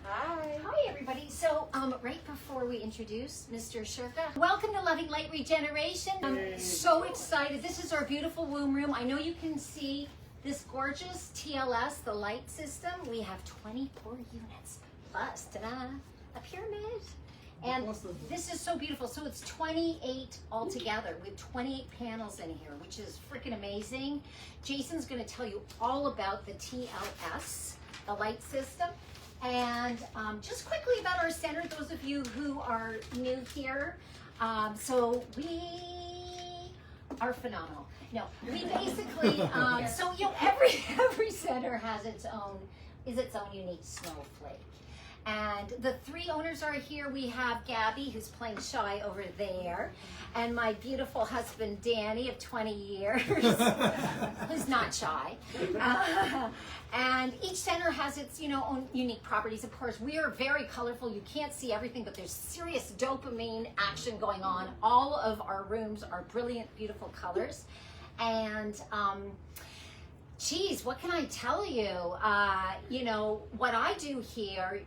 Hi. Hi, everybody. So, right before we introduce Mr. Shurka, welcome to Loving Light Regeneration. I'm so excited. This is our beautiful womb room. I know you can see this gorgeous TLS, the light system. We have 24 units plus, ta-da, a pyramid. And this is so beautiful. So it's 28 altogether with 28 panels in here, which is freaking amazing. Jason's going to tell you all about the TLS, the light system. And just quickly about our center, those of you who are new here. So we are phenomenal. No, we basically, so you know, every center has its own unique snowflake. And the three owners are here. We have Gabby, who's playing shy over there, and my beautiful husband, Danny, of 20 years, who's not shy. And each center has its, own unique properties. Of course, we are very colorful. You can't see everything, but there's serious dopamine action going on. All of our rooms are brilliant, beautiful colors. And, geez, what can I tell you? What I do here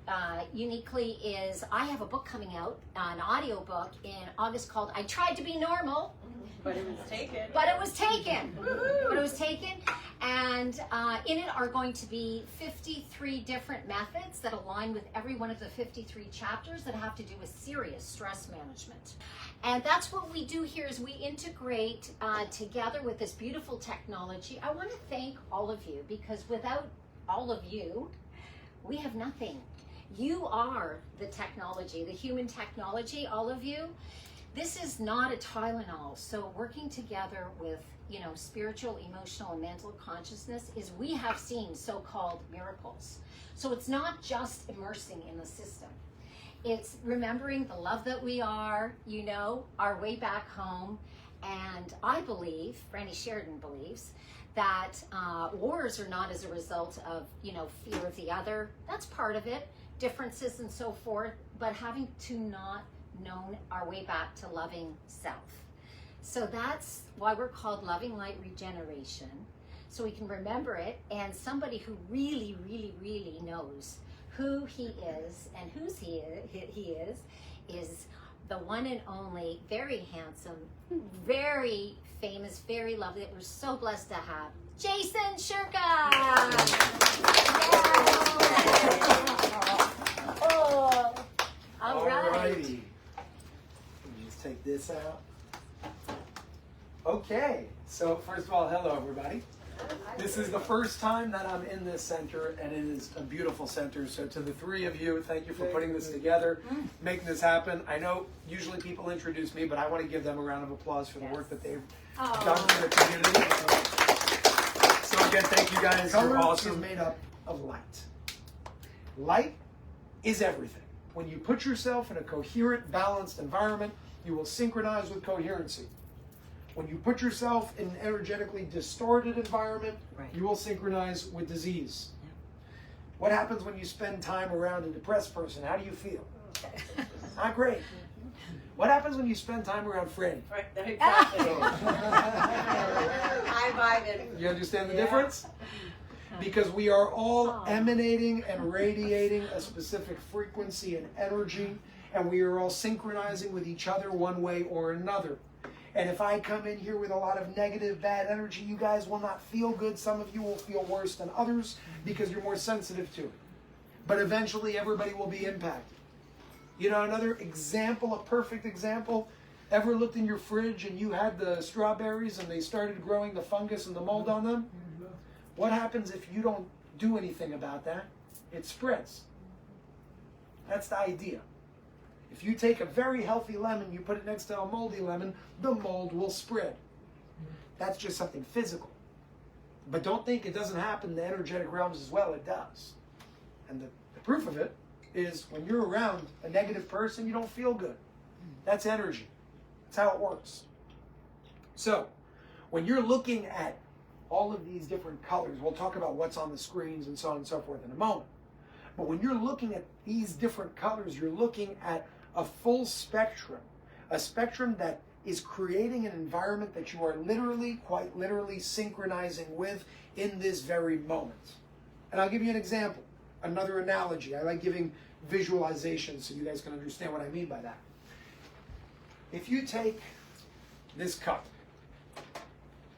uniquely is I have a book coming out, an audio book in August called I Tried to Be Normal. But it was taken. But it was taken. But it was taken. And in it are going to be 53 different methods that align with every one of the 53 chapters that have to do with serious stress management. And that's what we do here is we integrate together with this beautiful technology. I want to thank all of you because without all of you, we have nothing. You are the technology, the human technology, all of you. This is not a Tylenol. So working together with, spiritual, emotional, and mental consciousness is we have seen so-called miracles. So it's not just immersing in the system. It's remembering the love that we are, our way back home. And I believe, Randy Sheridan believes, that wars are not as a result of, fear of the other. That's part of it, differences and so forth, but having to not known our way back to loving self. So that's why we're called Loving Light Regeneration. So we can remember it, and somebody who really, really, really knows who he is and whose he is the one and only, very handsome, very famous, very lovely, that we're so blessed to have, Jason Shurka. Oh, all right. Alrighty. Let's take this out. Okay, so first of all, hello everybody. This is the first time that I'm in this center, and it is a beautiful center. So to the three of you, thank you for putting this together, making this happen. I know usually people introduce me, but I want to give them a round of applause for the work that they've done for the community. So again, thank you guys. You're awesome. Is made up of light. Light is everything. When you put yourself in a coherent, balanced environment, you will synchronize with coherency. When you put yourself in an energetically distorted environment, you will synchronize with disease. What happens when you spend time around a depressed person? How do you feel? Not great. What happens when you spend time around Freddie? Exactly. I vibe it. You understand the difference? Because we are all emanating and radiating a specific frequency and energy, and we are all synchronizing with each other one way or another. And if I come in here with a lot of negative, bad energy, you guys will not feel good. Some of you will feel worse than others because you're more sensitive to it. But eventually everybody will be impacted. Another example, a perfect example, ever looked in your fridge and you had the strawberries and they started growing the fungus and the mold on them? What happens if you don't do anything about that? It spreads. That's the idea. If you take a very healthy lemon, you put it next to a moldy lemon, the mold will spread. That's just something physical. But don't think it doesn't happen in the energetic realms as well. It does. And the proof of it is when you're around a negative person, you don't feel good. That's energy. That's how it works. So, when you're looking at all of these different colors, we'll talk about what's on the screens and so on and so forth in a moment. But when you're looking at these different colors, you're looking at a full spectrum, a spectrum that is creating an environment that you are literally, quite literally synchronizing with in this very moment. And I'll give you an example. another analogy. I like giving visualizations so you guys can understand what I mean by that. If you take this cup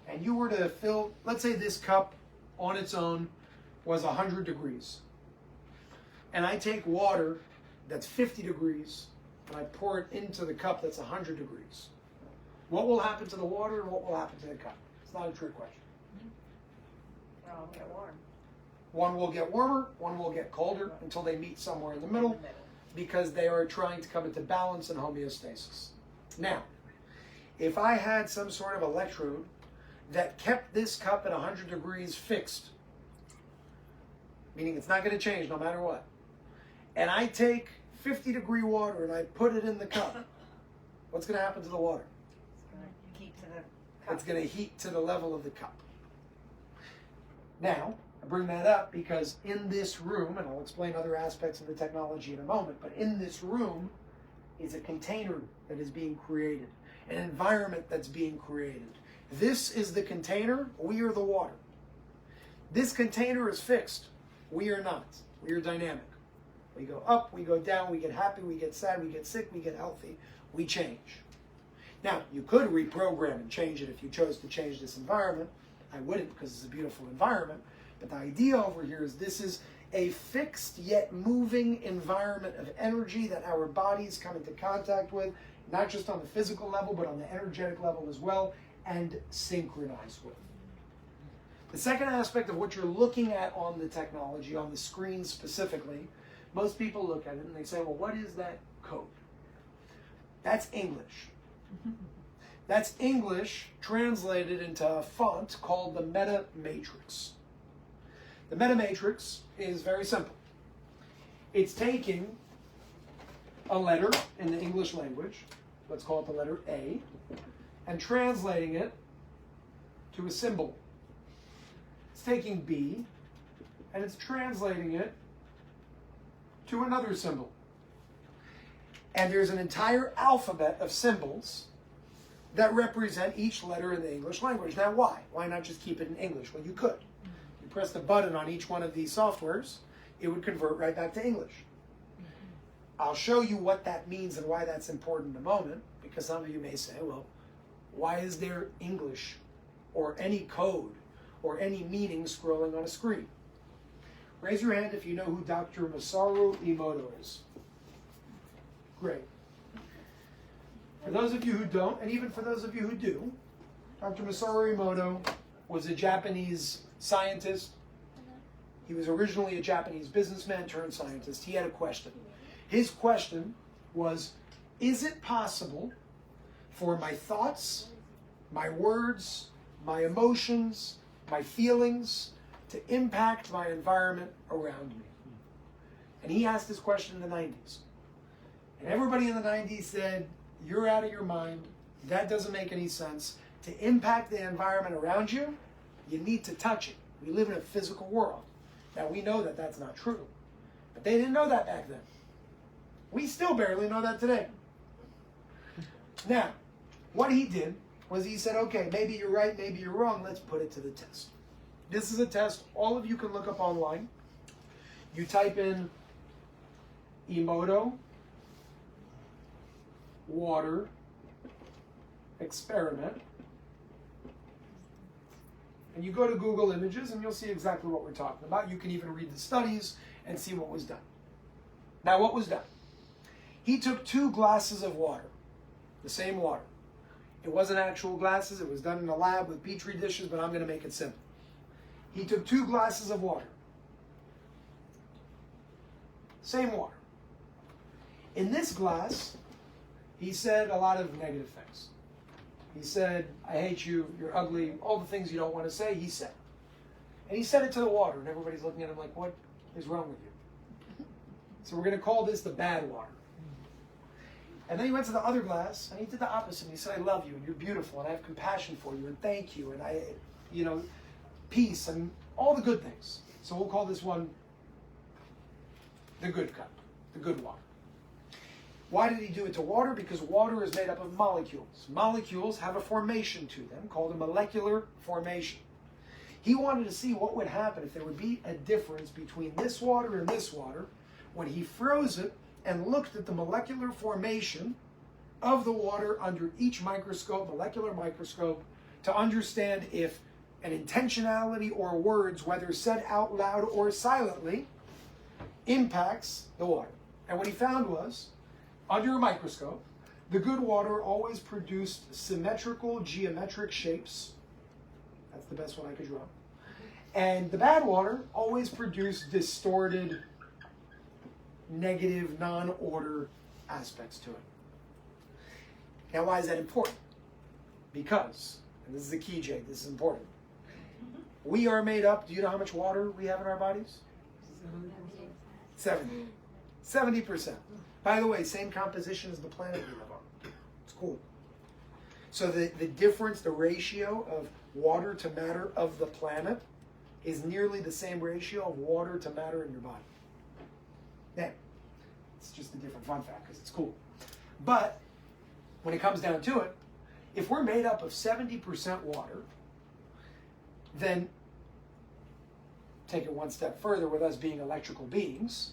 and you were to fill, let's say this cup on its own was 100 degrees. And I take water that's 50 degrees and I pour it into the cup that's 100 degrees. What will happen to the water and what will happen to the cup? It's not a trick question. I'll get warm. One will get warmer, one will get colder until they meet somewhere in the middle because they are trying to come into balance and homeostasis. Now, if I had some sort of electrode that kept this cup at 100 degrees fixed, meaning it's not going to change no matter what, and I take 50-degree water and I put it in the cup, what's going to happen to the water? It's going to heat to the cup. It's going to heat to the level of the cup. Now, I bring that up because in this room, and I'll explain other aspects of the technology in a moment, but in this room is a container that is being created, an environment that's being created. This is the container, we are the water. This container is fixed, we are not. We are dynamic. We go up, we go down, we get happy, we get sad, we get sick, we get healthy, we change. Now, you could reprogram and change it if you chose to change this environment. I wouldn't because it's a beautiful environment. But the idea over here is this is a fixed yet moving environment of energy that our bodies come into contact with, not just on the physical level, but on the energetic level as well, and synchronize with. The second aspect of what you're looking at on the technology, on the screen specifically, most people look at it and they say, well, what is that code? That's English. That's English translated into a font called the meta matrix. The meta matrix is very simple. It's taking a letter in the English language, let's call it the letter A, and translating it to a symbol. It's taking B and it's translating it to another symbol. And there's an entire alphabet of symbols that represent each letter in the English language. Now why? Why not just keep it in English? Well, you could. You press the button on each one of these softwares, it would convert right back to English. I'll show you what that means and why that's important in a moment, because some of you may say, well, why is there English or any code or any meaning scrolling on a screen? Raise your hand if you know who Dr. Masaru Emoto is. Great. For those of you who don't, and even for those of you who do, Dr. Masaru Emoto was a Japanese scientist. He was originally a Japanese businessman turned scientist. He had a question. His question was, is it possible for my thoughts, my words, my emotions, my feelings to impact my environment around me? And he asked this question in the 90s. And everybody in the 90s said, you're out of your mind. That doesn't make any sense. To impact the environment around you, you need to touch it. We live in a physical world. Now, we know that that's not true. But they didn't know that back then. We still barely know that today. Now, what he did was he said, okay, maybe you're right, maybe you're wrong. Let's put it to the test. This is a test all of you can look up online. You type in Emoto water experiment, and you go to Google Images and you'll see exactly what we're talking about. You can even read the studies and see what was done. Now, what was done? He took 2 glasses of water, the same water. It wasn't actual glasses, it was done in a lab with petri dishes, but I'm going to make it simple. He took 2 glasses of water, same water. In this glass, he said a lot of negative things. He said, I hate you, you're ugly, all the things you don't want to say, he said. And he said it to the water, and everybody's looking at him like, what is wrong with you? So we're going to call this the bad water. And then he went to the other glass, and he did the opposite. And he said, I love you, and you're beautiful, and I have compassion for you, and thank you, and I, peace, and all the good things. So we'll call this one the good cup, the good water. Why did he do it to water? Because water is made up of molecules. Molecules have a formation to them called a molecular formation. He wanted to see what would happen if there would be a difference between this water and this water when he froze it and looked at the molecular formation of the water under each microscope, molecular microscope, to understand if an intentionality or words, whether said out loud or silently, impacts the water. And what he found was, under a microscope, the good water always produced symmetrical geometric shapes. That's the best one I could draw. And the bad water always produced distorted, negative, non-order aspects to it. Now, why is that important? Because, and this is the key, Jake, this is important. We are made up, do you know how much water we have in our bodies? 70%. By the way, same composition as the planet we live on. It's cool. So the difference, the ratio of water to matter of the planet is nearly the same ratio of water to matter in your body. Now, it's just a different fun fact because it's cool. But when it comes down to it, if we're made up of 70% water, then take it one step further with us being electrical beings,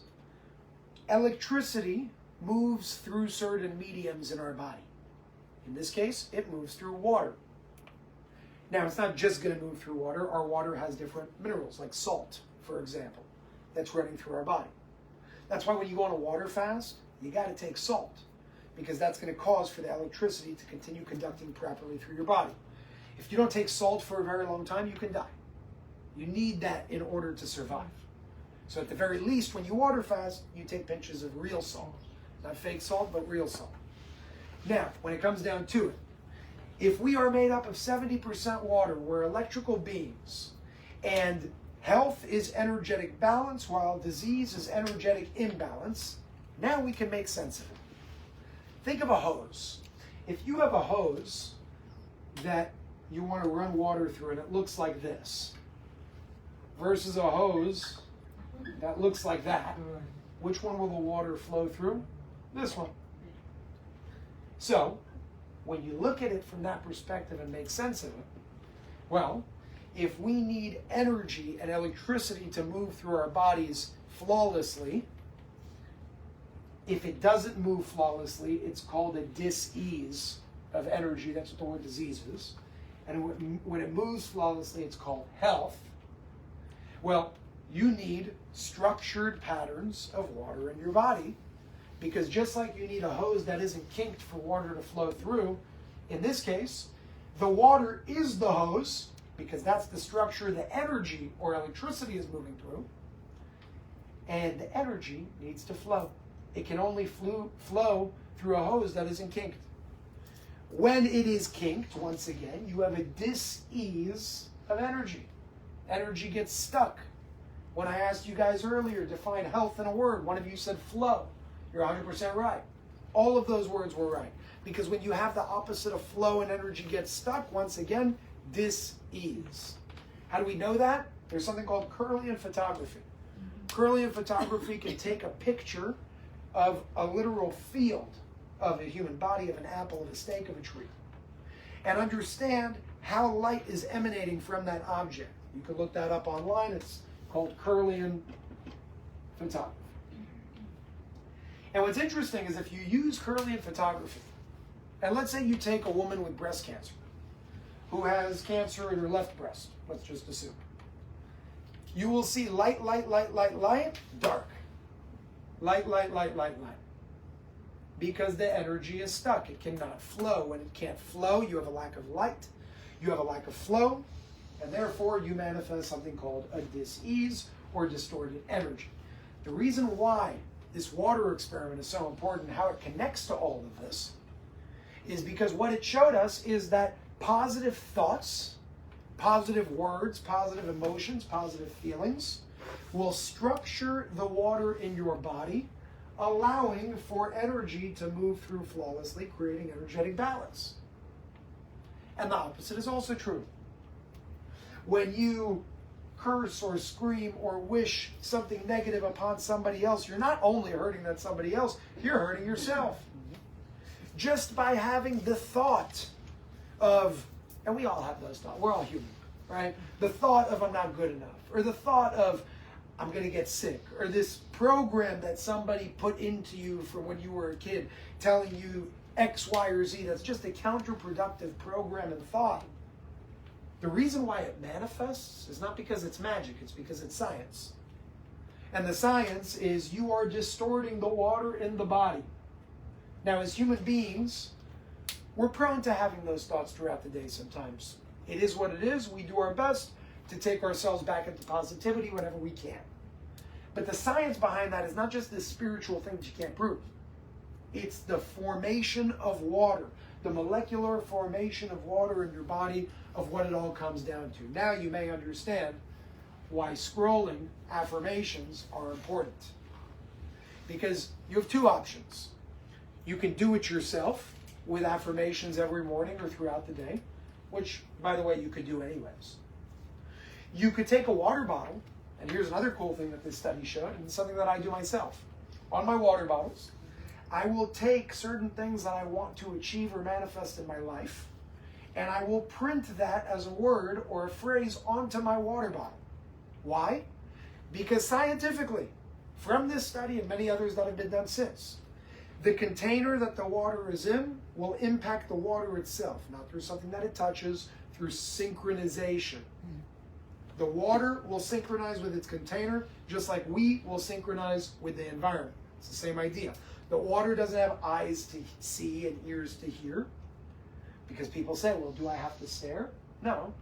electricity moves through certain mediums in our body. In this case, it moves through water. Now, it's not just going to move through water. Our water has different minerals, like salt, for example, that's running through our body. That's why when you go on a water fast, you got to take salt, because that's going to cause for the electricity to continue conducting properly through your body. If you don't take salt for a very long time, you can die. You need that in order to survive. So at the very least, when you water fast, you take pinches of real salt. Not fake salt, but real salt. Now, when it comes down to it, if we are made up of 70% water, we're electrical beings, and health is energetic balance while disease is energetic imbalance, now we can make sense of it. Think of a hose. If you have a hose that you want to run water through and it looks like this, versus a hose that looks like that, which one will the water flow through? This one. So, when you look at it from that perspective and make sense of it, well, if we need energy and electricity to move through our bodies flawlessly, if it doesn't move flawlessly, it's called a dis-ease of energy. That's what the word disease is. And when it moves flawlessly, it's called health. Well, you need structured patterns of water in your body, because just like you need a hose that isn't kinked for water to flow through, in this case, the water is the hose, because that's the structure the energy or electricity is moving through, and the energy needs to flow. It can only flow through a hose that isn't kinked. When it is kinked, once again, you have a dis-ease of energy. Energy gets stuck. When I asked you guys earlier, define health in a word, one of you said flow. You're 100% right. All of those words were right. Because when you have the opposite of flow and energy gets stuck, once again, dis-ease. How do we know that? There's something called Kirlian photography. Kirlian photography can take a picture of a literal field of a human body, of an apple, of a steak, of a tree, and understand how light is emanating from that object. You can look that up online. It's called Kirlian photography. And what's interesting is if you use Kirlian photography, and let's say you take a woman with breast cancer who has cancer in her left breast, let's just assume, you will see light, light, light, light, light, dark. Light, light, light, light, light. Because the energy is stuck. It cannot flow. When it can't flow, you have a lack of light. You have a lack of flow. And therefore, you manifest something called a dis-ease or distorted energy. The reason why this water experiment is so important, how it connects to all of this, is because what it showed us is that positive thoughts, positive words, positive emotions, positive feelings will structure the water in your body, allowing for energy to move through flawlessly, creating energetic balance. And the opposite is also true. When you curse or scream or wish something negative upon somebody else, you're not only hurting that somebody else, you're hurting yourself. Just by having the thought of, and we all have those thoughts, we're all human. right? The thought of I'm not good enough, or the thought of I'm going to get sick, or this program that somebody put into you from when you were a kid telling you X, Y, or Z, that's just a counterproductive program and thought. The reason why it manifests is not because it's magic, it's because it's science. And the science is you are distorting the water in the body. Now, as human beings, we're prone to having those thoughts throughout the day sometimes. It is what it is. We do our best to take ourselves back into positivity whenever we can. But the science behind that is not just this spiritual thing that you can't prove. It's the formation of water, the molecular formation of water in your body, of what it all comes down to. Now you may understand why scrolling affirmations are important. Because you have two options. You can do it yourself with affirmations every morning or throughout the day, which, by the way, you could do anyways. You could take a water bottle, and here's another cool thing that this study showed, and it's something that I do myself. On my water bottles, I will take certain things that I want to achieve or manifest in my life, and I will print that as a word or a phrase onto my water bottle. Why? Because scientifically, from this study and many others that have been done since, the container that the water is in will impact the water itself, not through something that it touches, through synchronization. The water will synchronize with its container, just like we will synchronize with the environment. It's the same idea. The water doesn't have eyes to see and ears to hear, because people say, well, do I have to stare? No.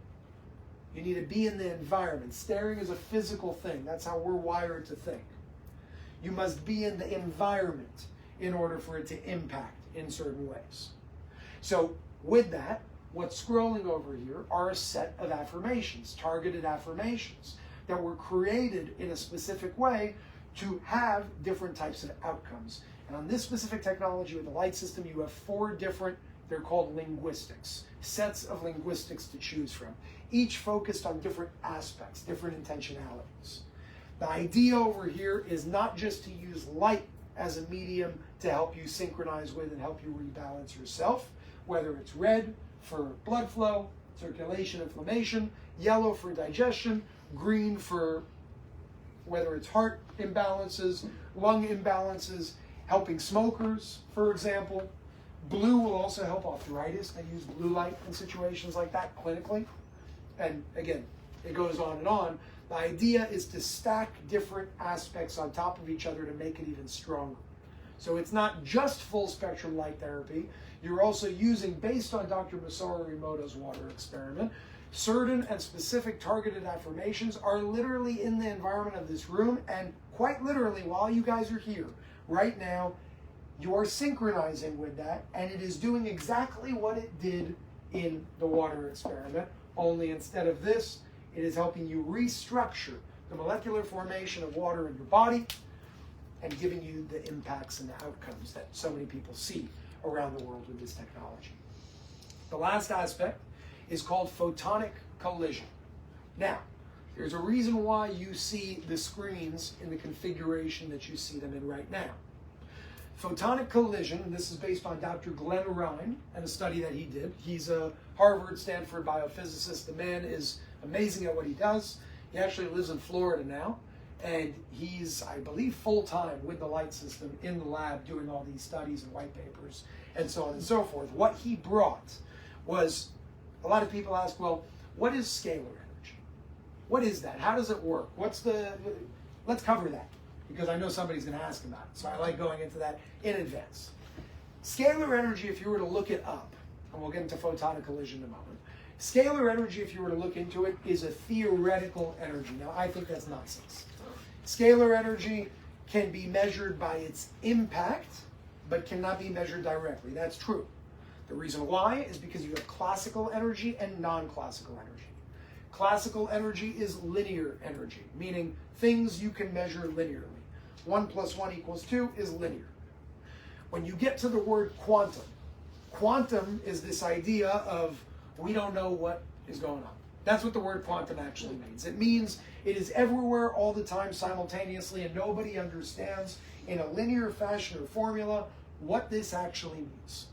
You need to be in the environment. Staring is a physical thing. That's how we're wired to think. You must be in the environment in order for it to impact in certain ways. So with that, what's scrolling over here are a set of affirmations, targeted affirmations, that were created in a specific way to have different types of outcomes. And on this specific technology with the light system, you have 4 different, they're called linguistics, sets of linguistics to choose from, each focused on different aspects, different intentionalities. The idea over here is not just to use light as a medium to help you synchronize with and help you rebalance yourself, whether it's red for blood flow, circulation, inflammation, yellow for digestion, green for whether it's heart imbalances, lung imbalances, helping smokers, for example. Blue will also help arthritis. I use blue light in situations like that clinically. And again, it goes on and on. The idea is to stack different aspects on top of each other to make it even stronger. So it's not just full spectrum light therapy. You're also using, based on Dr. Masaru Emoto's water experiment, certain and specific targeted affirmations are literally in the environment of this room, and quite literally while you guys are here right now, you are synchronizing with that, and it is doing exactly what it did in the water experiment, only instead of this, it is helping you restructure the molecular formation of water in your body and giving you the impacts and the outcomes that so many people see around the world with this technology. The last aspect is called photonic collision. Now, there's a reason why you see the screens in the configuration that you see them in right now. Photonic collision, and this is based on Dr. Glenn Ryan and a study that he did. He's a Harvard, Stanford biophysicist. The man is amazing at what he does. He actually lives in Florida now, and he's, I believe, full-time with the light system in the lab doing all these studies and white papers and so on and so forth. What he brought was, a lot of people ask, well, what is scalar energy? What is that? How does it work? Let's cover that, because I know somebody's going to ask about it. So I like going into that in advance. Scalar energy, if you were to look it up, and we'll get into photonic collision in a moment. Scalar energy, if you were to look into it, is a theoretical energy. Now, I think that's nonsense. Scalar energy can be measured by its impact, but cannot be measured directly. That's true. The reason why is because you have classical energy and non-classical energy. Classical energy is linear energy, meaning things you can measure linearly. 1 + 1 = 2 is linear. When you get to the word quantum, quantum is this idea of we don't know what is going on. That's what the word quantum actually means. It means it is everywhere all the time simultaneously, and nobody understands in a linear fashion or formula what this actually means.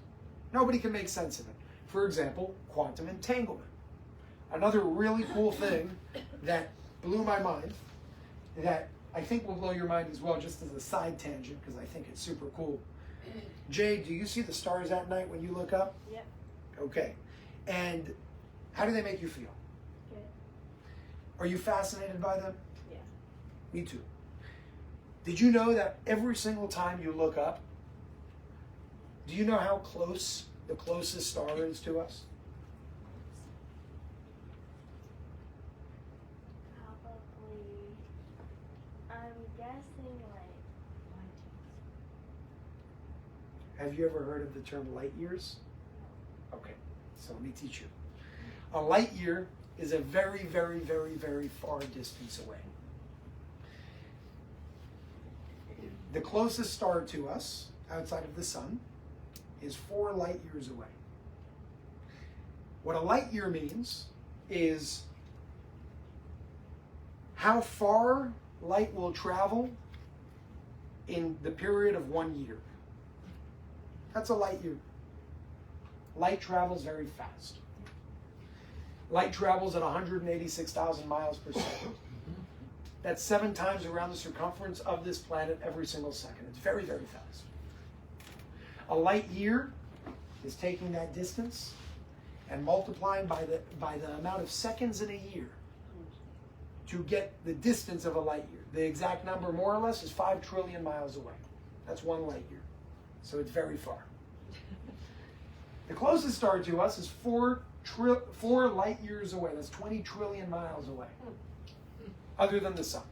Nobody can make sense of it. For example, quantum entanglement. Another really cool thing that blew my mind, that I think will blow your mind as well, just as a side tangent, because I think it's super cool. Jay, do you see the stars at night when you look up? Yep. Okay. And how do they make you feel? Good. Are you fascinated by them? Yeah. Me too. Did you know that every single time you look up, do you know how close the closest star is to us? Probably, I'm guessing like Have you ever heard of the term light years? Okay, so let me teach you. A light year is a very, very, very, very far distance away. The closest star to us, outside of the sun, is 4 light years away. What a light year means is how far light will travel in the period of 1 year. That's a light year. Light travels very fast. Light travels at 186,000 miles per second. That's 7 times around the circumference of this planet every single second. It's very, very fast. A light year is taking that distance and multiplying by the amount of seconds in a year to get the distance of a light year. The exact number, more or less, is 5 trillion miles away. That's 1 light year. So it's very far. The closest star to us is 4 light years away. That's 20 trillion miles away, other than the sun.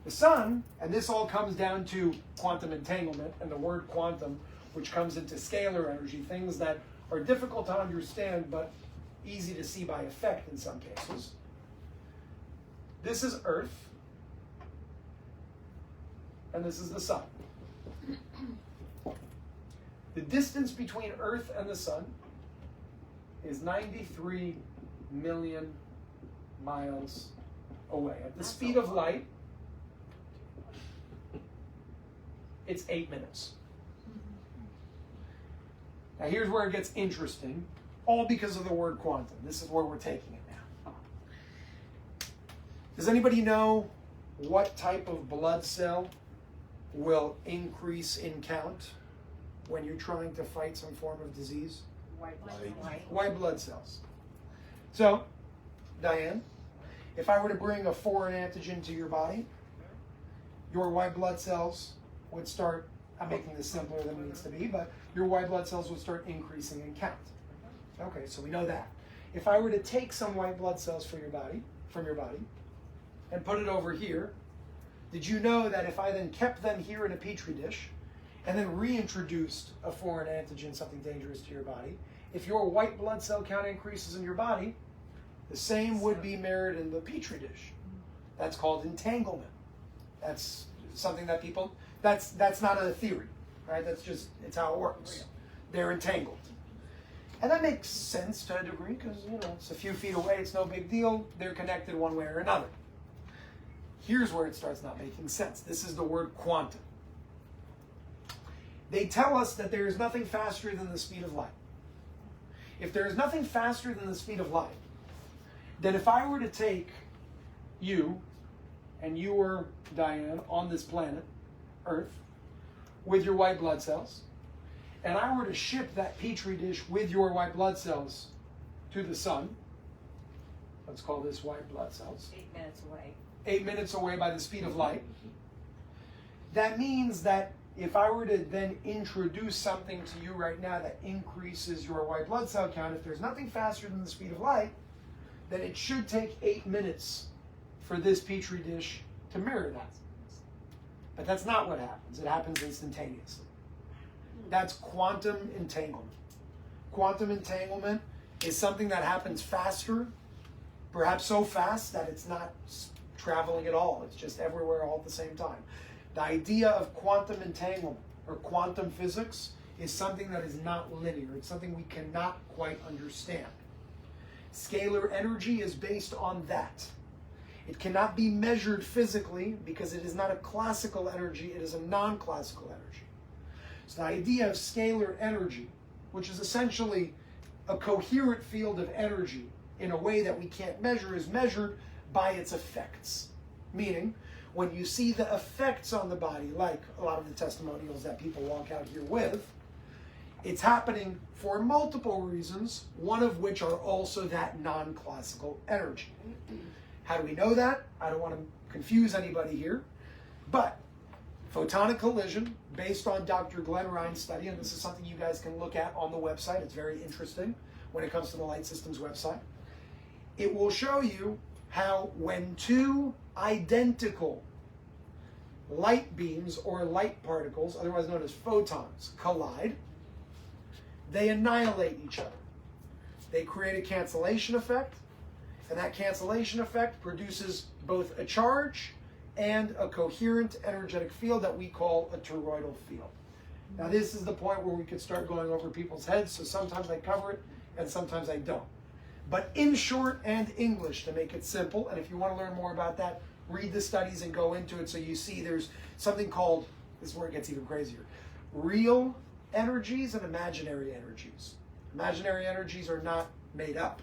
The sun, and this all comes down to quantum entanglement and the word quantum, which comes into scalar energy, things that are difficult to understand but easy to see by effect in some cases. This is Earth, and this is the sun. The distance between Earth and the sun is 93 million miles away. At the speed of light, it's 8 minutes. Now here's where it gets interesting, all because of the word quantum. This is where we're taking it now. Does anybody know what type of blood cell will increase in count when you're trying to fight some form of disease? White blood cells. So, Diane, if I were to bring a foreign antigen to your body, your white blood cells would start, I'm making this simpler than it needs to be, but your white blood cells would start increasing in count. Okay, so we know that. If I were to take some white blood cells from your body, and put it over here, did you know that if I then kept them here in a petri dish, and then reintroduced a foreign antigen, something dangerous to your body, if your white blood cell count increases in your body, the same would be mirrored in the petri dish. That's called entanglement. That's something that people, that's not a theory, right? That's just, it's how it works. They're entangled. And that makes sense to a degree because, it's a few feet away, it's no big deal. They're connected one way or another. Here's where it starts not making sense. This is the word quantum. They tell us that there is nothing faster than the speed of light. If there is nothing faster than the speed of light, then if I were to take you, and you were, Diane, on this planet, Earth, with your white blood cells, and I were to ship that petri dish with your white blood cells to the sun, let's call this white blood cells. 8 minutes away. 8 minutes away by the speed of light. That means that if I were to then introduce something to you right now that increases your white blood cell count, if there's nothing faster than the speed of light, then it should take 8 minutes for this petri dish to mirror that. But that's not what happens. It happens instantaneously. That's quantum entanglement. Quantum entanglement is something that happens faster, perhaps so fast that it's not traveling at all. It's just everywhere all at the same time. The idea of quantum entanglement or quantum physics is something that is not linear. It's something we cannot quite understand. Scalar energy is based on that. It cannot be measured physically because it is not a classical energy, it is a non-classical energy. So the idea of scalar energy, which is essentially a coherent field of energy in a way that we can't measure is measured by its effects. Meaning, when you see the effects on the body, like a lot of the testimonials that people walk out here with, it's happening for multiple reasons, one of which are also that non-classical energy. How do we know that? I don't want to confuse anybody here, but photonic collision, based on Dr. Glenn Ryan's study, and this is something you guys can look at on the website, it's very interesting when it comes to the Light Systems website. It will show you how when two identical light beams or light particles, otherwise known as photons, collide, they annihilate each other. They create a cancellation effect, and that cancellation effect produces both a charge and a coherent energetic field that we call a toroidal field. Now this is the point where we could start going over people's heads, so sometimes I cover it and sometimes I don't. But in short and English, to make it simple, and if you want to learn more about that, read the studies and go into it so you see there's something called, this is where it gets even crazier, real energies and imaginary energies. Imaginary energies are not made up.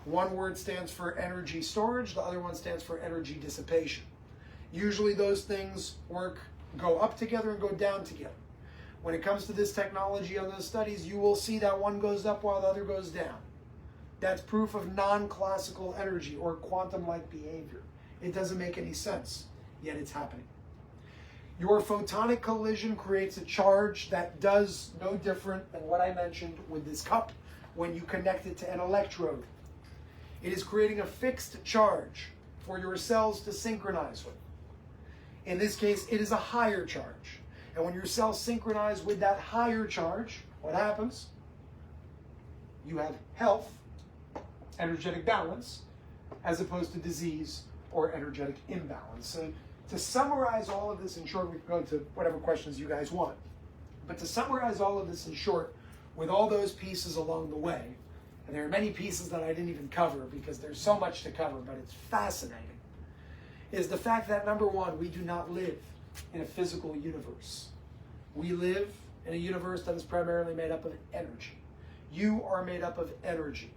One word stands for energy storage, the other one stands for energy dissipation. Usually those things go up together and go down together. When it comes to this technology on those studies, you will see that one goes up while the other goes down. That's proof of non-classical energy or quantum-like behavior. It doesn't make any sense, yet it's happening. Your photonic collision creates a charge that does no different than what I mentioned with this cup when you connect it to an electrode. It is creating a fixed charge for your cells to synchronize with. In this case, it is a higher charge. And when your cells synchronize with that higher charge, what happens? You have health, energetic balance, as opposed to disease or energetic imbalance. So to summarize all of this in short, we can go into whatever questions you guys want. But to summarize all of this in short, with all those pieces along the way, and there are many pieces that I didn't even cover because there's so much to cover, but it's fascinating, is the fact that, number one, we do not live in a physical universe. We live in a universe that is primarily made up of energy. You are made up of energy.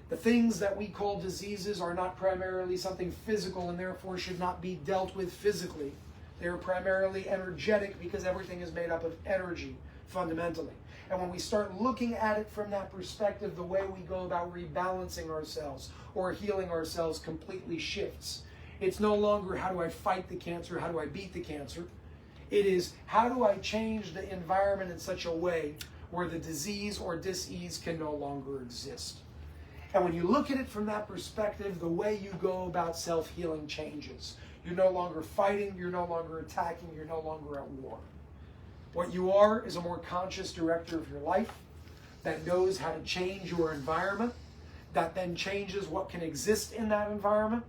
The things that we call diseases are not primarily something physical and therefore should not be dealt with physically. They are primarily energetic because everything is made up of energy, fundamentally. And when we start looking at it from that perspective, the way we go about rebalancing ourselves or healing ourselves completely shifts. It's no longer how do I fight the cancer, how do I beat the cancer. It is how do I change the environment in such a way where the disease or dis-ease can no longer exist. And when you look at it from that perspective, the way you go about self-healing changes. You're no longer fighting, you're no longer attacking, you're no longer at war. What you are is a more conscious director of your life that knows how to change your environment, that then changes what can exist in that environment.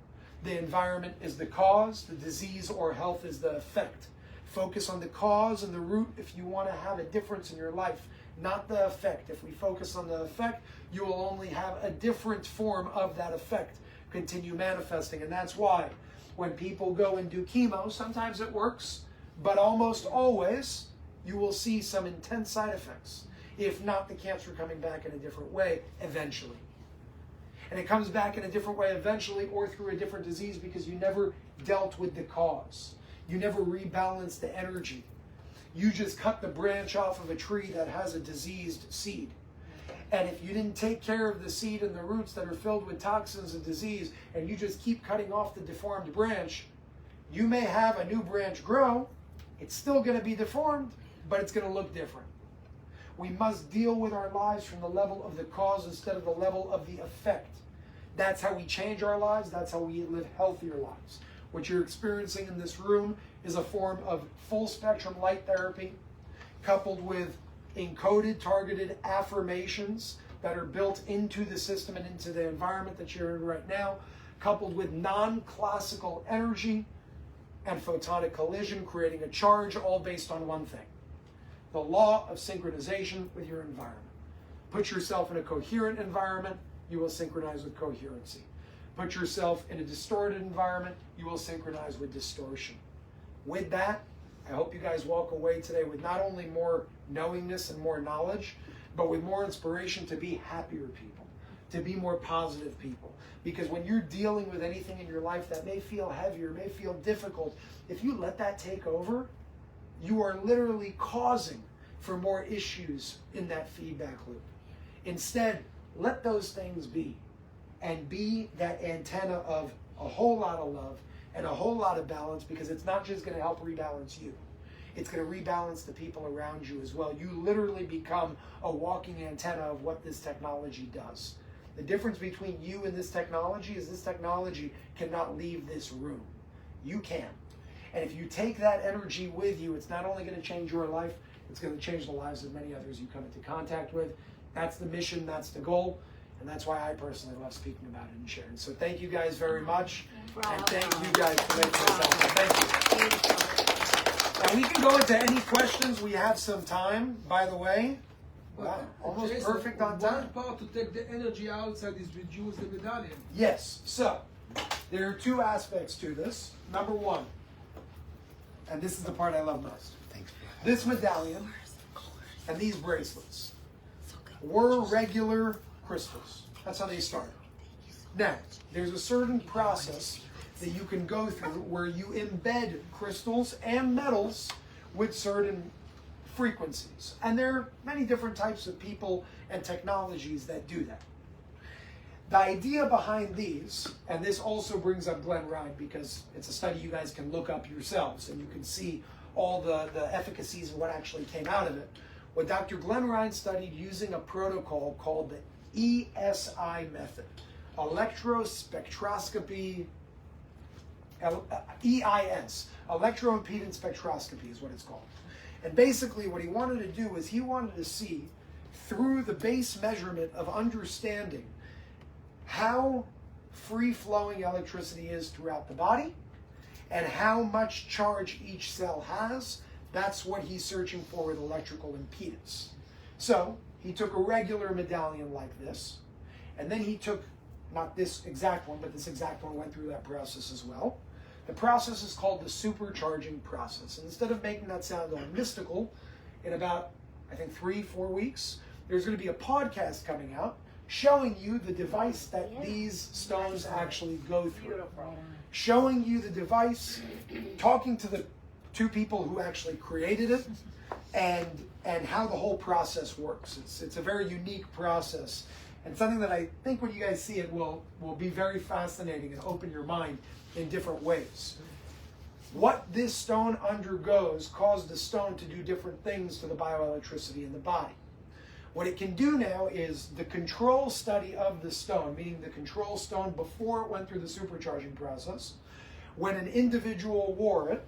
The environment is the cause, the disease or health is the effect. Focus on the cause and the root if you want to have a difference in your life, not the effect. If we focus on the effect, you will only have a different form of that effect continue manifesting. And that's why when people go and do chemo, sometimes it works, but almost always you will see some intense side effects, if not the cancer coming back in a different way eventually. And it comes back in a different way eventually or through a different disease because you never dealt with the cause. You never rebalanced the energy. You just cut the branch off of a tree that has a diseased seed. And if you didn't take care of the seed and the roots that are filled with toxins and disease, and you just keep cutting off the deformed branch, you may have a new branch grow. It's still going to be deformed, but it's going to look different. We must deal with our lives from the level of the cause instead of the level of the effect. That's how we change our lives. That's how we live healthier lives. What you're experiencing in this room is a form of full spectrum light therapy coupled with encoded, targeted affirmations that are built into the system and into the environment that you're in right now, coupled with non-classical energy and photonic collision, creating a charge, all based on one thing: the law of synchronization with your environment. Put yourself in a coherent environment, you will synchronize with coherency. Put yourself in a distorted environment, you will synchronize with distortion. With that, I hope you guys walk away today with not only more knowingness and more knowledge, but with more inspiration to be happier people, to be more positive people. Because when you're dealing with anything in your life that may feel heavier, may feel difficult, if you let that take over, you are literally causing for more issues in that feedback loop. Instead, let those things be, and be that antenna of a whole lot of love and a whole lot of balance, because it's not just going to help rebalance you. It's going to rebalance the people around you as well. You literally become a walking antenna of what this technology does. The difference between you and this technology is this technology cannot leave this room. You can. And if you take that energy with you, it's not only going to change your life, it's going to change the lives of many others you come into contact with. That's the mission, that's the goal, and that's why I personally love speaking about it and sharing. So thank you guys very much, and thank you guys for making this happen. Thank you. And we can go into any questions. We have some time, by the way. Wow, almost Jason, perfect on time. One part to take the energy outside is reduce the medallion. Yes, so there are two aspects to this. Number one, and this is the part I love most. This medallion and these bracelets were regular crystals. That's how they started. Now, there's a certain process that you can go through where you embed crystals and metals with certain frequencies. And there are many different types of people and technologies that do that. The idea behind these, and this also brings up Glenn Ride because it's a study you guys can look up yourselves and you can see all the efficacies and what actually came out of it. What Dr. Glenn Ride studied using a protocol called the ESI method, electrospectroscopy, EIS, electroimpedance spectroscopy is what it's called. And basically what he wanted to do is he wanted to see through the base measurement of understanding how free-flowing electricity is throughout the body and how much charge each cell has. That's what he's searching for with electrical impedance. So he took a regular medallion like this, and then he took, not this exact one, but this exact one went through that process as well. The process is called the supercharging process. And instead of making that sound all mystical, in about, I think, 3-4 weeks, there's going to be a podcast coming out showing you the device that these stones actually go through. Beautiful. Showing you the device, talking to the two people who actually created it, and how the whole process works. It's a very unique process, and something that I think when you guys see it will be very fascinating and open your mind in different ways. What this stone undergoes caused the stone to do different things to the bioelectricity in the body. What it can do now is the control study of the stone, meaning the control stone before it went through the supercharging process, when an individual wore it,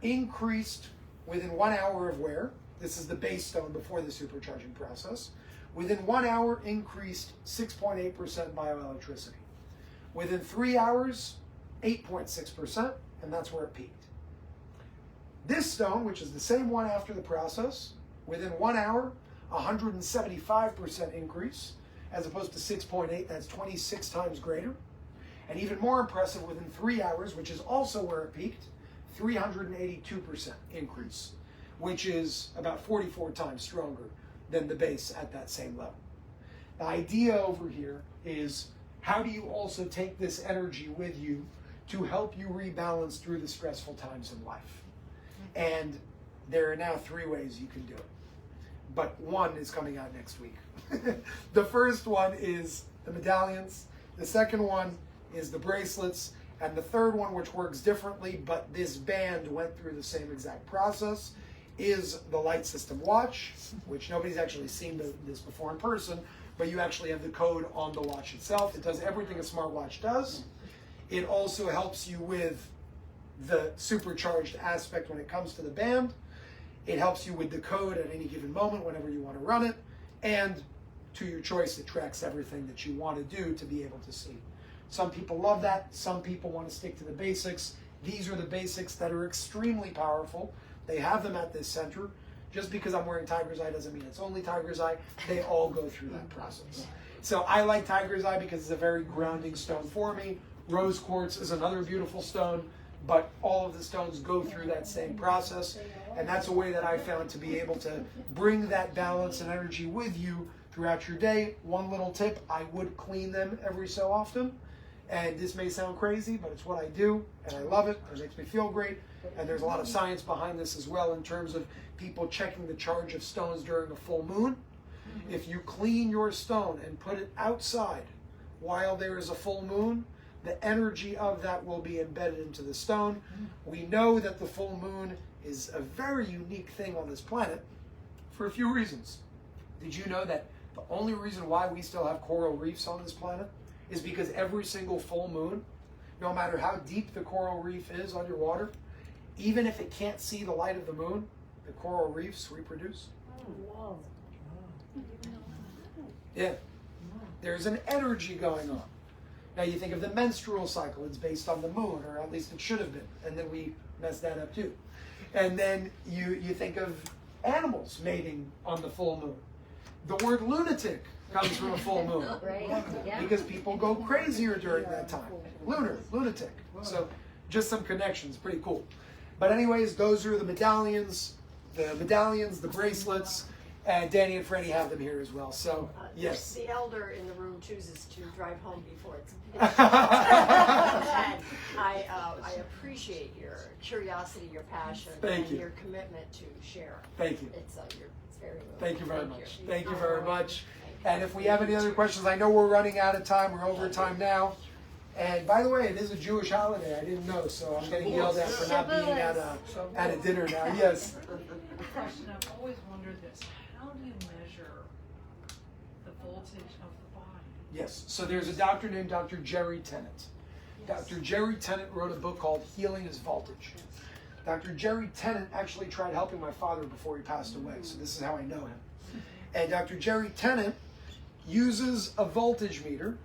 increased within 1 hour of wear. This is the base stone before the supercharging process. Within 1 hour, increased 6.8% bioelectricity. Within 3 hours, 8.6%, and that's where it peaked. This stone, which is the same one after the process, within 1 hour, 175% increase, as opposed to 6.8, that's 26 times greater. And even more impressive, within 3 hours, which is also where it peaked, 382% increase, which is about 44 times stronger than the base at that same level. The idea over here is, how do you also take this energy with you to help you rebalance through the stressful times in life? And there are now 3 ways you can do it. But one is coming out next week. The first one is the medallions. The second one is the bracelets. And the third one, which works differently, but this band went through the same exact process, is the light system watch, which nobody's actually seen this before in person, but you actually have the code on the watch itself. It does everything a smartwatch does. It also helps you with the supercharged aspect when it comes to the band. It helps you with the code at any given moment whenever you want to run it. And to your choice, it tracks everything that you want to do to be able to see. Some people love that. Some people want to stick to the basics. These are the basics that are extremely powerful. They have them at this center. Just because I'm wearing Tiger's Eye doesn't mean it's only Tiger's Eye. They all go through that process. So I like Tiger's Eye because it's a very grounding stone for me. Rose quartz is another beautiful stone, but all of the stones go through that same process. And that's a way that I found to be able to bring that balance and energy with you throughout your day. One little tip, I would clean them every so often. And this may sound crazy, but it's what I do, and I love it. It makes me feel great. And there's a lot of science behind this as well in terms of people checking the charge of stones during a full moon. If you clean your stone and put it outside while there is a full moon, the energy of that will be embedded into the stone. We know that the full moon is a very unique thing on this planet for a few reasons. Did you know that the only reason why we still have coral reefs on this planet is because every single full moon, no matter how deep the coral reef is underwater, even if it can't see the light of the moon, the coral reefs reproduce? Whoa. Yeah. There's an energy going on. Now you think of the menstrual cycle, it's based on the moon, or at least it should have been, and then we messed that up too. And then you think of animals mating on the full moon. The word lunatic comes from a full moon. Right. Yeah. Because people go crazier during that time. Lunatic. So just some connections, pretty cool. But anyways, those are the medallions, the bracelets, and Danny and Freddie have them here as well. So, yes. The elder in the room chooses to drive home before it's pitched. And I appreciate your curiosity, your passion, Thank and you. your commitment to share. Thank you. It's very moving. Thank you very much. you. Thank you very much. And if we have any other questions, I know we're running out of time. We're over time now. And by the way, it is a Jewish holiday. I didn't know, so I'm getting yelled at for not being at a dinner now. Yes. Question, I've always wondered this. How do you measure the voltage of the body? Yes. So there's a doctor named Dr. Jerry Tennant. Dr. Jerry Tennant wrote a book called Healing is Voltage. Dr. Jerry Tennant actually tried helping my father before he passed away, so this is how I know him. And Dr. Jerry Tennant uses a voltage meter,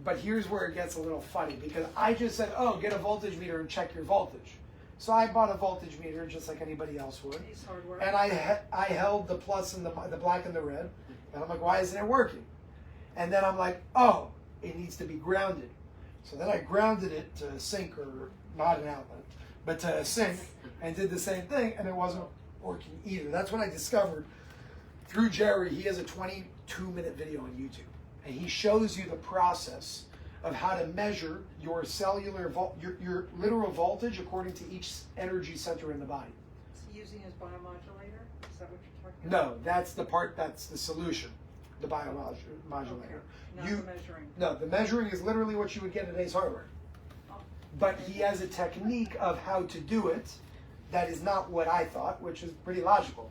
but here's where it gets a little funny, because I just said, oh, get a voltage meter and check your voltage. So I bought a voltage meter just like anybody else would, These hardware. and I held the plus and the black and the red, and I'm like, why isn't it working? And then I'm like, oh, it needs to be grounded. So then I grounded it to a sink, or not an outlet, but to a sink, and did the same thing, and it wasn't working either. That's when I discovered, through Jerry, he has a 22-minute video on YouTube, and he shows you the process of how to measure your cellular, your literal voltage according to each energy center in the body. Is he using his biomodulator? Is that what you're talking about? No, that's the part, that's the solution, the biomodulator. Not the measuring. No, the measuring is literally what you would get at Ace Hardware. But he has a technique of how to do it that is not what I thought, which is pretty logical.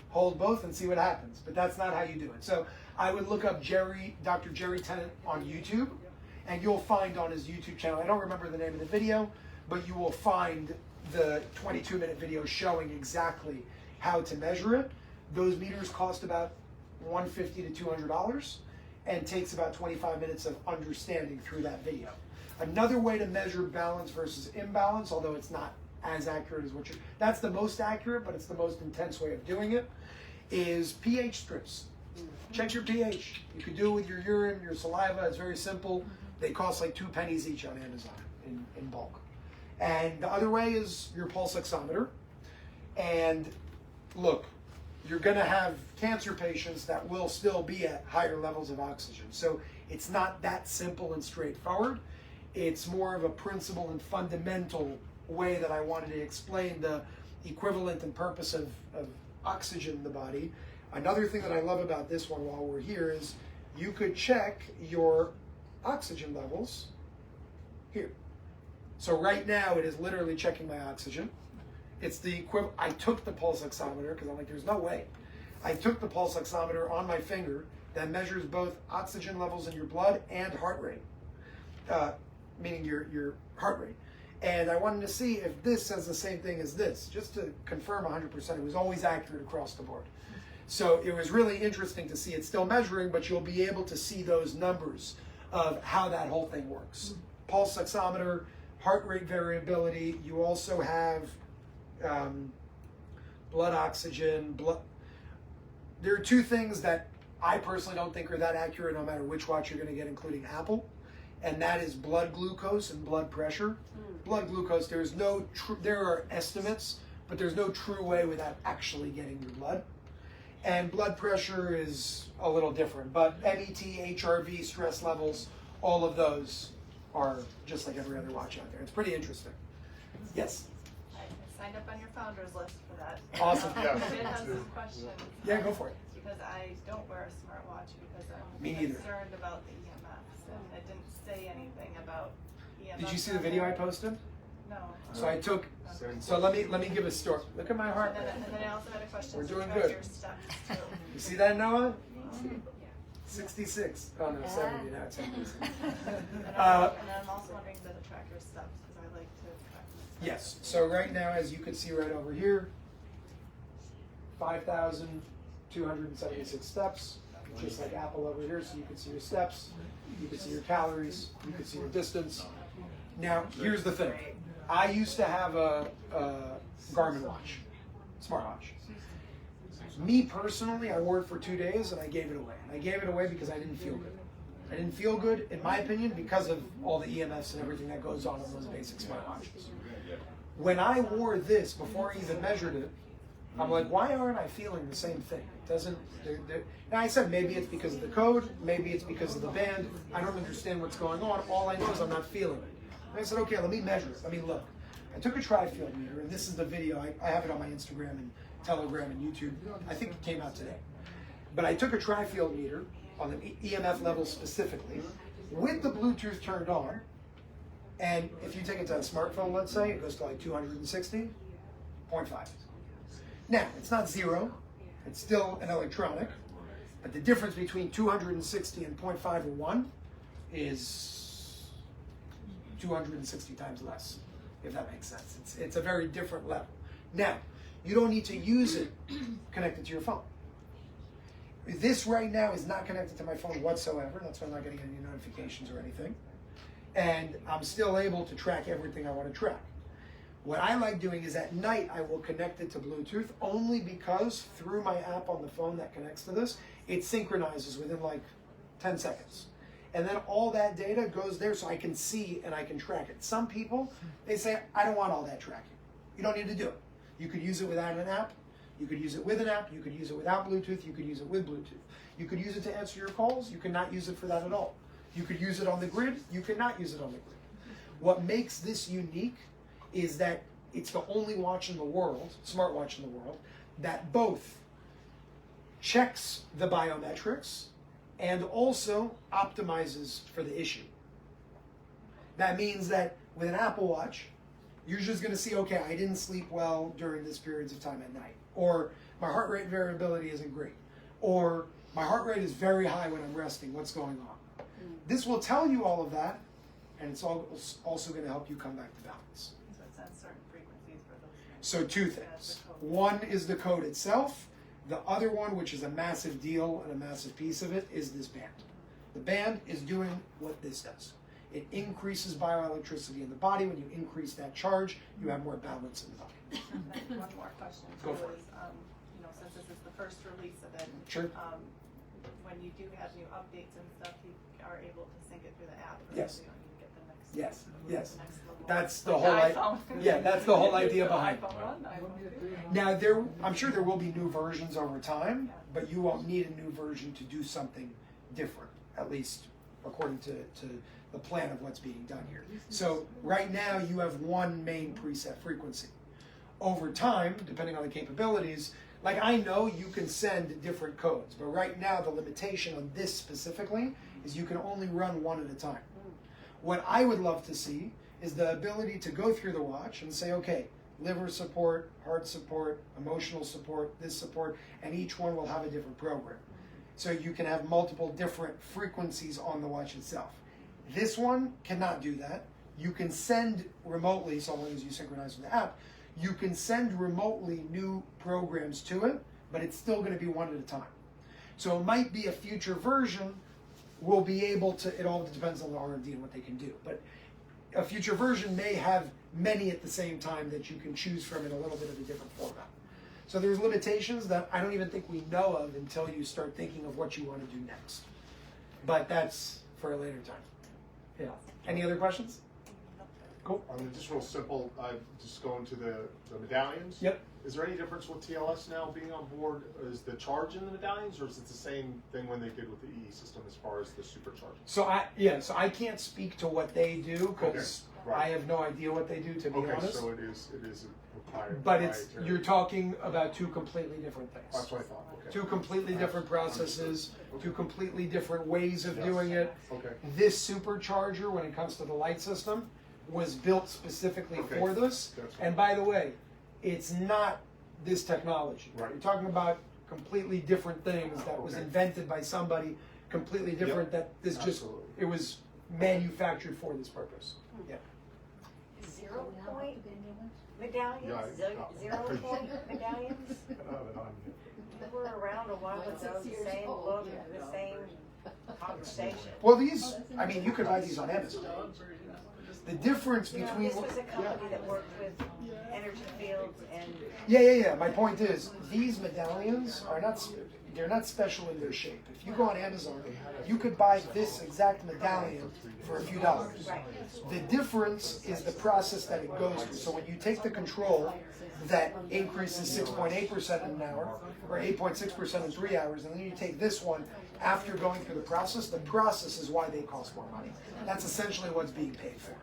Hold both and see what happens. But that's not how you do it. So I would look up Dr. Jerry Tennant on YouTube, and you'll find on his YouTube channel, I don't remember the name of the video, but you will find the 22-minute video showing exactly how to measure it. Those meters cost about $150 to $200 and takes about 25 minutes of understanding through that video. Another way to measure balance versus imbalance, although it's not as accurate as that's the most accurate, but it's the most intense way of doing it, is pH strips. Check your pH. You can do it with your urine, your saliva. It's very simple. They cost like 2 pennies each on Amazon in bulk. And the other way is your pulse oximeter. And look, you're going to have cancer patients that will still be at higher levels of oxygen. So it's not that simple and straightforward. It's more of a principle and fundamental way that I wanted to explain the equivalent and purpose of oxygen in the body. Another thing that I love about this one while we're here is you could check your oxygen levels here. So right now it is literally checking my oxygen. It's the equivalent. I took the pulse oximeter because I'm like, there's no way. I took the pulse oximeter on my finger that measures both oxygen levels in your blood and heart rate, meaning your heart rate. And I wanted to see if this says the same thing as this, just to confirm 100%. It was always accurate across the board. So it was really interesting to see it still measuring, but you'll be able to see those numbers of how that whole thing works. Pulse oximeter, heart rate variability. You also have blood oxygen. There are two things that I personally don't think are that accurate no matter which watch you're going to get, including Apple, and that is blood glucose and blood pressure. Blood glucose, there are estimates, but there's no true way without actually getting your blood. And blood pressure is a little different, but MET, HRV, stress levels, all of those are just like every other watch out there. It's pretty interesting. Yes? I signed up on your founders list for that. Awesome. I did have some questions. Yeah, go for it. Because I don't wear a smartwatch because I'm Me neither. concerned about the EMFs. And it didn't say anything about EMFs. Did you see the video I posted? No. So I took, so let me give a story. Look at my heart And rate. then I also had a question. We're to doing track good. Your steps too. You see that, Noah? 66. Oh no, 70 now. It's 76. And I'm also wondering to track your steps because I like to track my steps. Yes. So right now, as you can see right over here, 5,276 steps, just like Apple over here. So you can see your steps, you can see your calories, you can see your distance. Now, here's the thing. I used to have a Garmin watch, smartwatch. Me personally, I wore it for 2 days and I gave it away. I gave it away because I didn't feel good. I didn't feel good, in my opinion, because of all the EMFs and everything that goes on those basic smartwatches. When I wore this, before I even measured it, I'm like, why aren't I feeling the same thing? It doesn't. Now I said maybe it's because of the code, maybe it's because of the band. I don't understand what's going on. All I know is I'm not feeling it. And I said, okay, let me measure it. Let me look. I took a tri-field meter, and this is the video. I have it on my Instagram and Telegram and YouTube. I think it came out today. But I took a tri-field meter on the EMF level specifically, with the Bluetooth turned on. And if you take it to a smartphone, let's say, it goes to like 260.5. Now, it's not zero. It's still an electronic. But the difference between 260 and 0.5 or 1 is 260 times less, if that makes sense. It's a very different level. Now, you don't need to use it connected to your phone. This right now is not connected to my phone whatsoever. That's why I'm not getting any notifications or anything. And I'm still able to track everything I want to track. What I like doing is at night I will connect it to Bluetooth only because through my app on the phone that connects to this, it synchronizes within like 10 seconds. And then all that data goes there so I can see and I can track it. Some people, they say, I don't want all that tracking. You don't need to do it. You could use it without an app. You could use it with an app. You could use it without Bluetooth. You could use it with Bluetooth. You could use it to answer your calls. You could not use it for that at all. You could use it on the grid. You could not use it on the grid. What makes this unique is that it's the only watch in the world, smartwatch in the world, that both checks the biometrics and also optimizes for the issue. That means that with an Apple Watch, you're just going to see, okay, I didn't sleep well during this periods of time at night, or my heart rate variability isn't great, or my heart rate is very high when I'm resting, what's going on? This will tell you all of that, and it's also going to help you come back to balance. So it sends certain frequencies for those things. So two things. One is the code itself. The other one, which is a massive deal and a massive piece of it, is this band. The band is doing what this does. It increases bioelectricity in the body. When you increase that charge, you have more balance in the body. And one more question. Go for it. Is, since this is the first release of it, Sure. when you do have new updates and stuff, you are able to sync it through the app. Or Yes. You don't need to get the next. Yes, yes. The next level. That's the Like whole iPhone. Yeah, that's the whole idea behind it. iPhone 1, iPhone 2. Now, I'm sure there will be new versions over time, but you won't need a new version to do something different, at least according to the plan of what's being done here. So right now you have one main preset frequency. Over time, depending on the capabilities, like I know you can send different codes, but right now the limitation on this specifically is you can only run one at a time. What I would love to see is the ability to go through the watch and say, okay, liver support, heart support, emotional support, this support, and each one will have a different program. So you can have multiple different frequencies on the watch itself. This one cannot do that. You can send remotely, so long as you synchronize with the app, you can send remotely new programs to it, but it's still going to be one at a time. So it might be a future version will be able to, it all depends on the R&D and what they can do, but a future version may have many at the same time that you can choose from in a little bit of a different format. So there's limitations that I don't even think we know of until you start thinking of what you want to do next. But that's for a later time. Yeah. Any other questions? Cool. On the just real simple, just going to the medallions. Yep. Is there any difference with TLS now being on board? Is the charge in the medallions, or is it the same thing when they did with the EE system as far as the supercharging? So I can't speak to what they do because Okay, right. I have no idea what they do, to be honest. So it is a proprietary. But you're talking about two completely different things. That's what I thought. Okay. Two completely different processes, two completely different ways of doing it. Okay. This supercharger, when it comes to the light system, was built specifically Okay. for this. That's And by the way, it's not this technology. Right. You're talking about completely different things that was Okay. invented by somebody completely different. That this Absolutely. it was manufactured for this purpose. Yeah. 0 point medallions? Yeah, I- 0 point medallions? I don't have it on yet. They were around a while ago, the same book, the same conversation. Well, these, I mean, you could buy these on Amazon. The difference You know, between this was a company that worked with energy fields and yeah. My point is, these medallions are not. They're not special in their shape. If you go on Amazon, you could buy this exact medallion for a few dollars. Right. The difference is the process that it goes through. So when you take the control that increases 6.8% in an hour, or 8.6% in 3 hours, and then you take this one after going through the process is why they cost more money. That's essentially what's being paid for.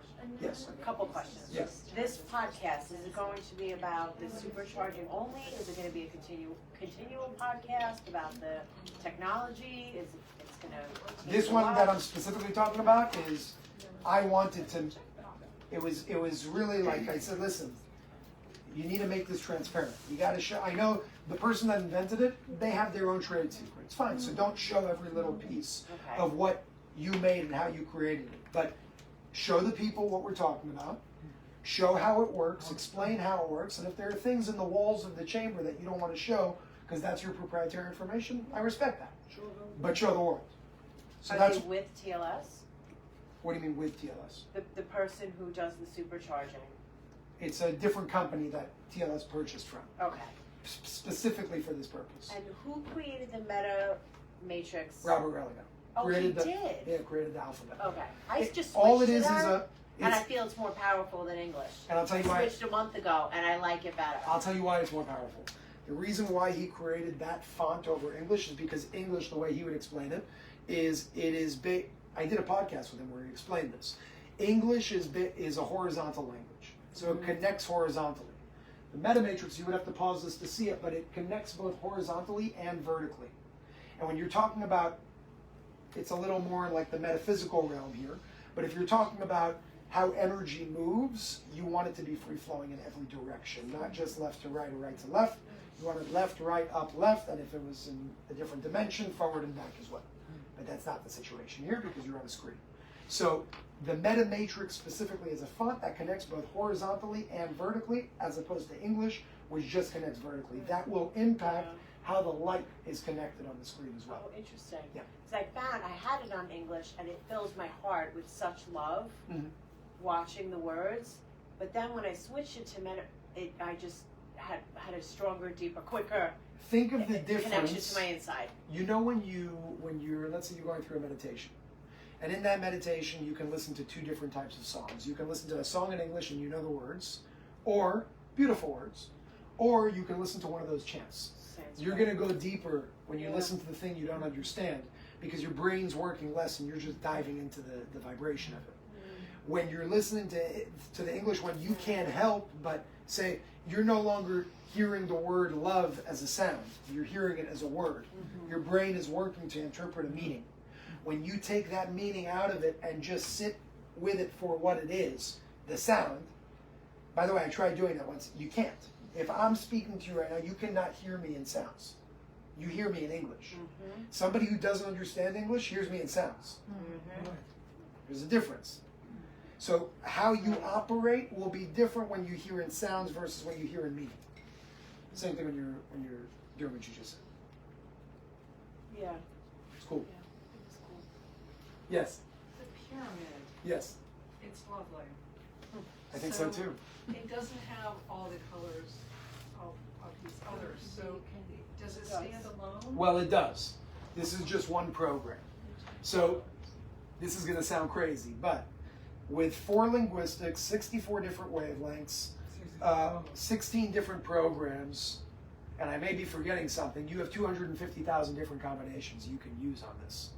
Yes. Couple questions. Yes. This podcast, is it going to be about the supercharging only? Is it going to be a continual podcast about the technology? Is it's going to This one that I'm specifically talking about is, I wanted to, it was really like, I said, listen, you need to make this transparent. You got to show, I know the person that invented it, they have their own trade secrets. Fine, so don't show every little piece Okay. of what you made and how you created it. But show the people what we're talking about, show how it works, explain how it works, and if there are things in the walls of the chamber that you don't want to show, because that's your proprietary information, I respect that. But show the world. So Are that's, they with TLS? what do you mean with TLS? The person who does the supercharging? It's a different company that TLS purchased from, Okay. specifically for this purpose. And who created the meta matrix? Robert Religo. Oh, created he did? Yeah, created the alphabet. Okay. I It- just all switched it is to that, a, and I it's, feel it's more powerful than English. and I'll tell you I why. switched a month ago, and I like it better. I'll tell you why it's more powerful. The reason why he created that font over English is because English, the way he would explain it, is I did a podcast with him where he explained this. English is a horizontal language, so it connects horizontally. The meta matrix, you would have to pause this to see it, but it connects both horizontally and vertically. And when you're talking about, it's a little more like the metaphysical realm here, but if you're talking about how energy moves, you want it to be free-flowing in every direction, not just left to right or right to left. You want it left, right, up, left, and if it was in a different dimension, forward and back as well. But that's not the situation here because you're on a screen. So the meta matrix specifically is a font that connects both horizontally and vertically, as opposed to English, which just connects vertically. That will impact how the light is connected on the screen as well. Oh, interesting. Yeah. Because I found I had it on English, and it fills my heart with such love Mhm. watching the words. But then when I switched it to meta, I just had a stronger, deeper, quicker Think of the connection difference. to my inside. You know when you're, let's say you're going through a meditation, and in that meditation you can listen to two different types of songs. You can listen to a song in English and you know the words, or beautiful words, or you can listen to one of those chants. You're going to go deeper when you listen to the thing you don't understand because your brain's working less and you're just diving into the vibration of it. When you're listening to the English one, you can't help but say you're no longer hearing the word love as a sound. You're hearing it as a word. Your brain is working to interpret a meaning. When you take that meaning out of it and just sit with it for what it is, the sound. By the way, I tried doing that once. You can't. If I'm speaking to you right now, you cannot hear me in sounds. You hear me in English. Somebody who doesn't understand English hears me in sounds. There's a difference. So how you operate will be different when you hear in sounds versus when you hear in meaning. Same thing when you're doing what you just said. Yeah. It's cool. It's cool. Yes. The pyramid, Yes. it's lovely. I think so too. It doesn't have all the colors of these others, so does it stand alone? Well, it does. This is just one program. So this is going to sound crazy, but with 4 linguistics, 64 different wavelengths, 16 different programs, and I may be forgetting something. You have 250,000 different combinations you can use on this.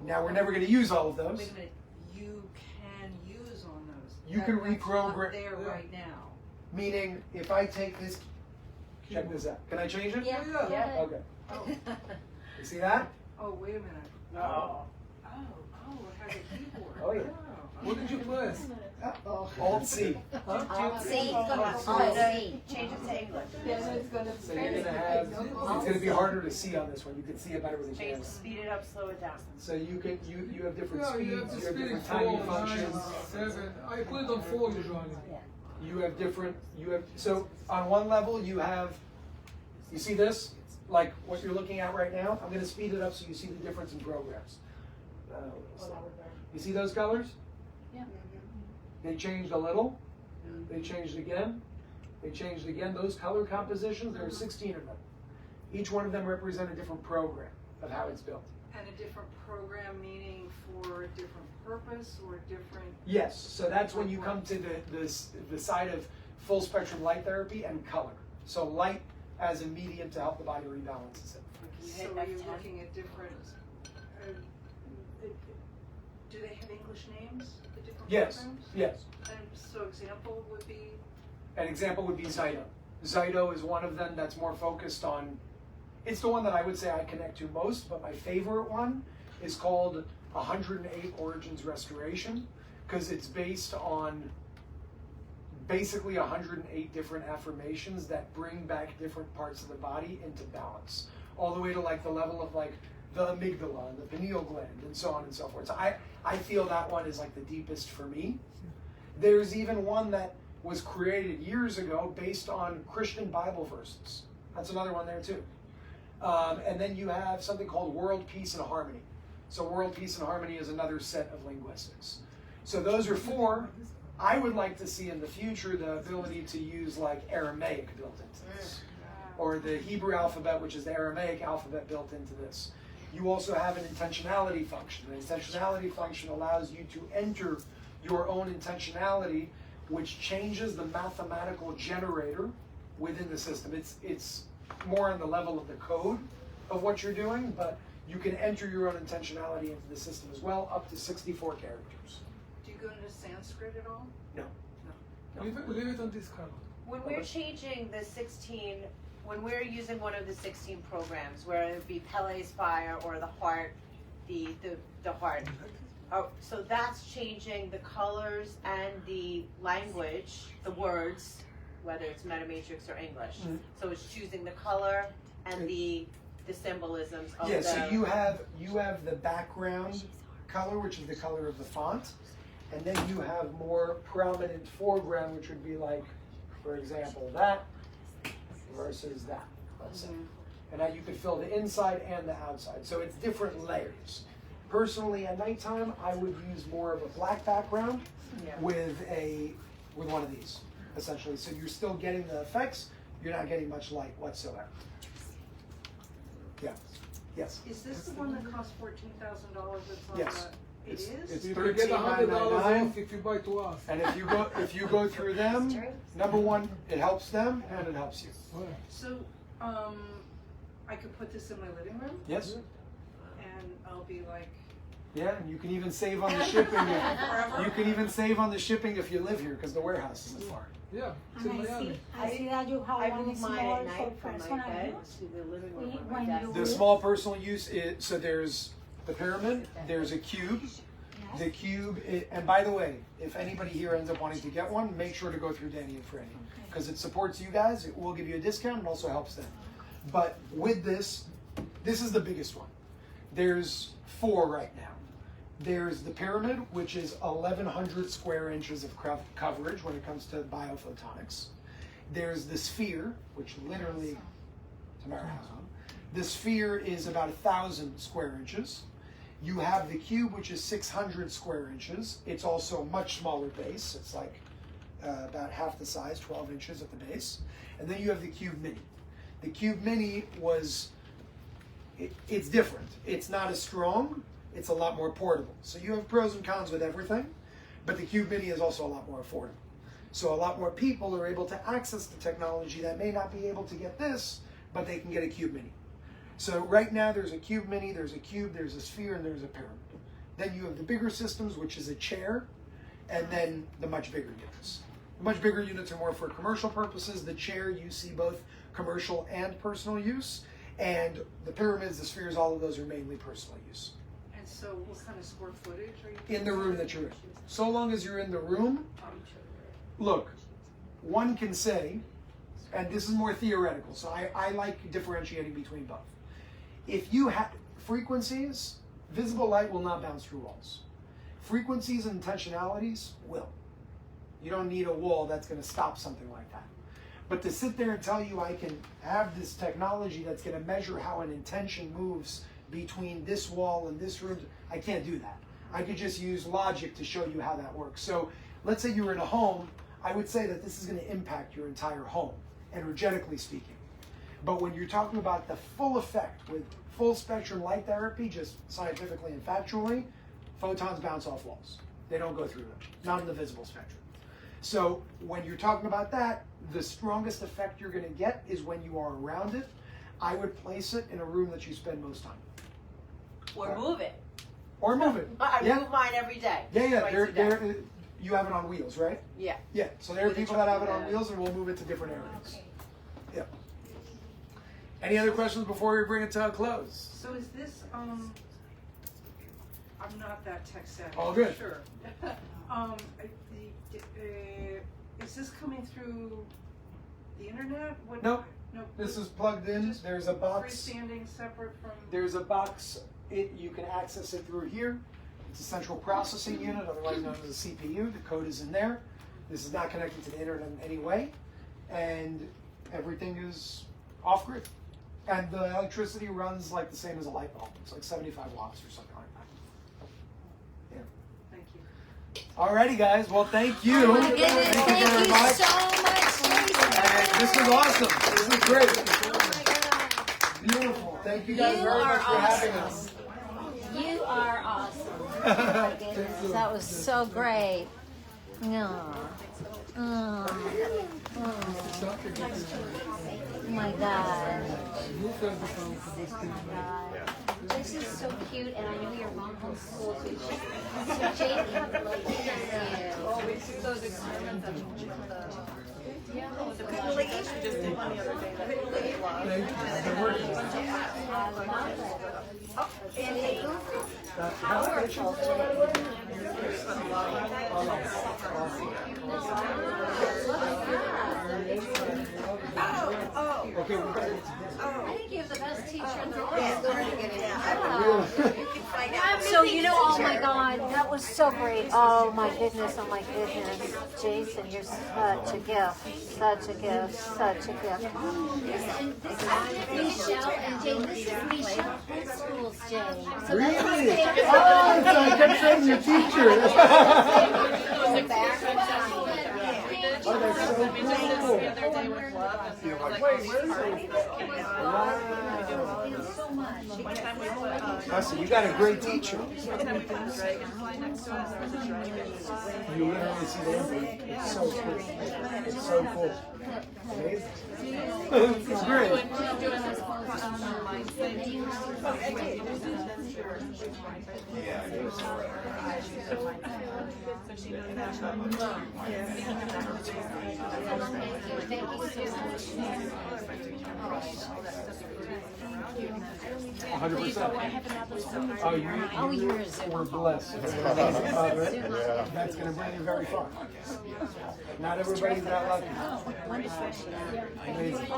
Now, we're never going to use all of those. Wait a minute, you can use on those. You can That's not reprogram- there right now. Meaning, if I take this, check this out. Can I change it? Yeah. Yeah. Okay. Oh, You see that? oh, wait a minute. Oh. It has a keyboard. Oh, yeah. What did you press? Alt-C. Alt-C. Alt-C. Alt-C. Change it to English. So you're going to have, it's going to be harder to see on this one. You can see it better with the Change, camera. speed it up, slow it down. So you have different Yeah, you have speeds, to you have speed it different timing 4, 9, functions. 7. I put it on 4 usually. You have different, so on one level you have, you see this? Like what you're looking at right now? I'm going to speed it up so you see the difference in programs. You see those colors? Yeah. They changed a little. They changed again. They changed again. Those color compositions, there are 16 of them. Each one of them represent a different program of how it's built. And a different program meaning for a different purpose or a different. Yes, so that's when you come to the side of full spectrum light therapy and color. So light as a medium to help the body rebalance itself. So are you looking at different? Do they have English names? The different Yes, programs? yes. And so example would be. An example would be Zyto. Zyto is one of them that's more focused on, it's the one that I would say I connect to most, but my favorite one is called 108 Origins Restoration, because it's based on basically 108 different affirmations that bring back different parts of the body into balance, all the way to like the level of like the amygdala and the pineal gland and so on and so forth. So I feel that one is like the deepest for me. There's even one that was created years ago based on Christian Bible verses. That's another one there too. And then you have something called World Peace and Harmony. So World Peace and Harmony is another set of linguistics. So those are 4. I would like to see in the future the ability to use like Aramaic built into this, or the Hebrew alphabet, which is the Aramaic alphabet built into this. You also have an intentionality function. The intentionality function allows you to enter your own intentionality, which changes the mathematical generator within the system. It's more on the level of the code of what you're doing, but you can enter your own intentionality into the system as well, up to 64 characters. Do you go into Sanskrit at all? No. Leave it on this color. When we're changing the 16, when we're using one of the 16 programs, whether it be Pele's Fire or the heart, the heart, so that's changing the colors and the language, the words, whether it's Metamatrix or English. Mm-hmm. So it's choosing the color and the symbolisms of Yeah, the. so you have the background color, which is the color of the font, and then you have more prominent foreground, which would be like, for example, that versus that, let's say. And now you could fill the inside and the outside. So it's different layers. Personally, at nighttime, I would use more of a black background with one of these, essentially. So you're still getting the effects, you're not getting much light whatsoever. Yeah. Yes. Is this the one that costs $14,000? That's on Yes. the. It is. It's You can get $100 $13,999. off if you buy to us. And if you go through them, number one, it helps them and it helps you. So, I could put this in my living room, Yes. and I'll be like. Yeah, and you can even save on the shipping. You can even save on the shipping if you live here, because the warehouse isn't far. Yeah, it's in Miami. I see that you have I one move mine small at night for from personal my bed use. to the living room We- where my when desk you- The small personal use is, so there's the pyramid, there's a cube. Yes. The cube, and by the way, if anybody here ends up wanting to get one, make sure to go through Danny and Franny, because it supports you guys, it will give you a discount, and also helps them. But with this is the biggest one. There's 4 right now. There's the pyramid, which is 1,100 square inches of coverage when it comes to biophotonics. There's the sphere, which literally, Tamara has one. The sphere is about 1,000 square inches. You have the cube, which is 600 square inches. It's also a much smaller base. It's like about half the size, 12 inches at the base. And then you have the cube mini. The cube mini it's different. It's not as strong. It's a lot more portable. So you have pros and cons with everything, but the cube mini is also a lot more affordable. So a lot more people are able to access the technology that may not be able to get this, but they can get a Cube Mini. So right now there's a Cube Mini, there's a Cube, there's a Sphere, and there's a Pyramid. Then you have the bigger systems, which is a chair, and then the much bigger units. The much bigger units are more for commercial purposes. The chair, you see both commercial and personal use. And the Pyramids, the Spheres, all of those are mainly personal use. And so what kind of square footage are you? In the room that you're in. So long as you're in the room, look, one can say, and this is more theoretical, so I like differentiating between both. If you have frequencies, visible light will not bounce through walls. Frequencies and intentionalities will. You don't need a wall that's going to stop something like that. But to sit there and tell you I can have this technology that's going to measure how an intention moves between this wall and this room, I can't do that. I could just use logic to show you how that works. So let's say you were in a home, I would say that this is going to impact your entire home, energetically speaking. But when you're talking about the full effect with full spectrum light therapy, just scientifically and factually, photons bounce off walls. They don't go through them, not in the visible spectrum. So when you're talking about that, the strongest effect you're going to get is when you are around it. I would place it in a room that you spend most time. Or move it. Or move it. I Yeah. move mine every day. Yeah. Twice a day. You have it on wheels, right? Yeah. Yeah. So there are With a people that have it truck, on yeah. wheels, and we'll move it to different areas. Yeah. Any other questions before we bring it to a close? So is this, I'm not that tech savvy. All good. Sure. Is this coming through the internet? What? Nope. No. This is plugged in. Just There's a box. freestanding, separate from. There's a box. You can access it through here. It's a central processing unit, otherwise known as a CPU. The code is in there. This is not connected to the internet in any way, and everything is off grid. And the electricity runs like the same as a light bulb. It's like 75 watts or something like that. Yeah. Thank you. Alrighty, guys. Well, thank you. Oh my goodness, Thank you very so much. much, And this was awesome. This was great. Oh my God. Beautiful. Thank you guys You very are much for having awesome. us. You are awesome. Oh my goodness, that was so great. No. Oh my God. This is so cute, and I know your mom homeschools you. So Jacob loves you. Well, we do those experiments at the Pickle Lake. We just did one the other day. The Pickle Lake love. Powerful. Okay, we got it. I think you have the best teacher in the world. Yeah. So oh my God, that was so great. Oh my goodness, Jason, you're such a gift, such a gift, such a gift. And this is Michelle and Jane. This is Michelle homeschools Jane. So Really? Oh, so I kept saying your teacher. Oh, that's so cool. so much. Oh, so you got a great teacher. You literally see the impact. It's so cool. It's so cool. Amazing. It's great. Thank you so much. 100%. Oh, you're a Zoom. We're blessed. That's going to bring you very far. Not everybody's that lucky. Amazing.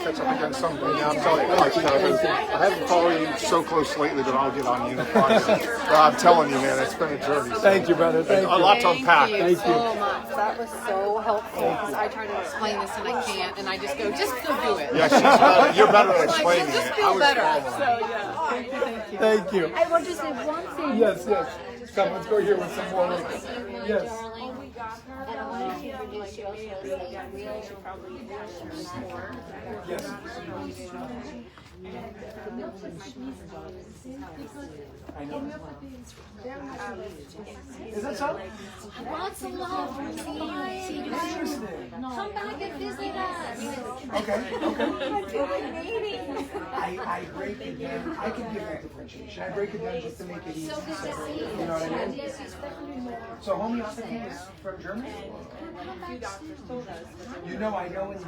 Catch up again someday. Yeah, I'm telling you, like, I haven't followed you so close lately, but I'll get on you. I'm telling you, man, it's been a journey. Thank you, brother. Thank A you. lot to unpack. Thank you. so much. That was so helpful because I try to explain this and I can't, and I just go do it. Yeah, she's better. You're better at explaining Just it. feel better. Thank you. I want to say one thing. Yes, yes. Come, let's go here with some more. Yes. Darling. And I want to introduce you also as a real sport. Yes. I know. Is that so? Lots of love from Interesting. Come back and visit us. Okay. I break it down. I can give that differentiation. I break it down just to make it easy. So good to see you. You know what I mean? So homeopathy is from Germany? You know, I know in the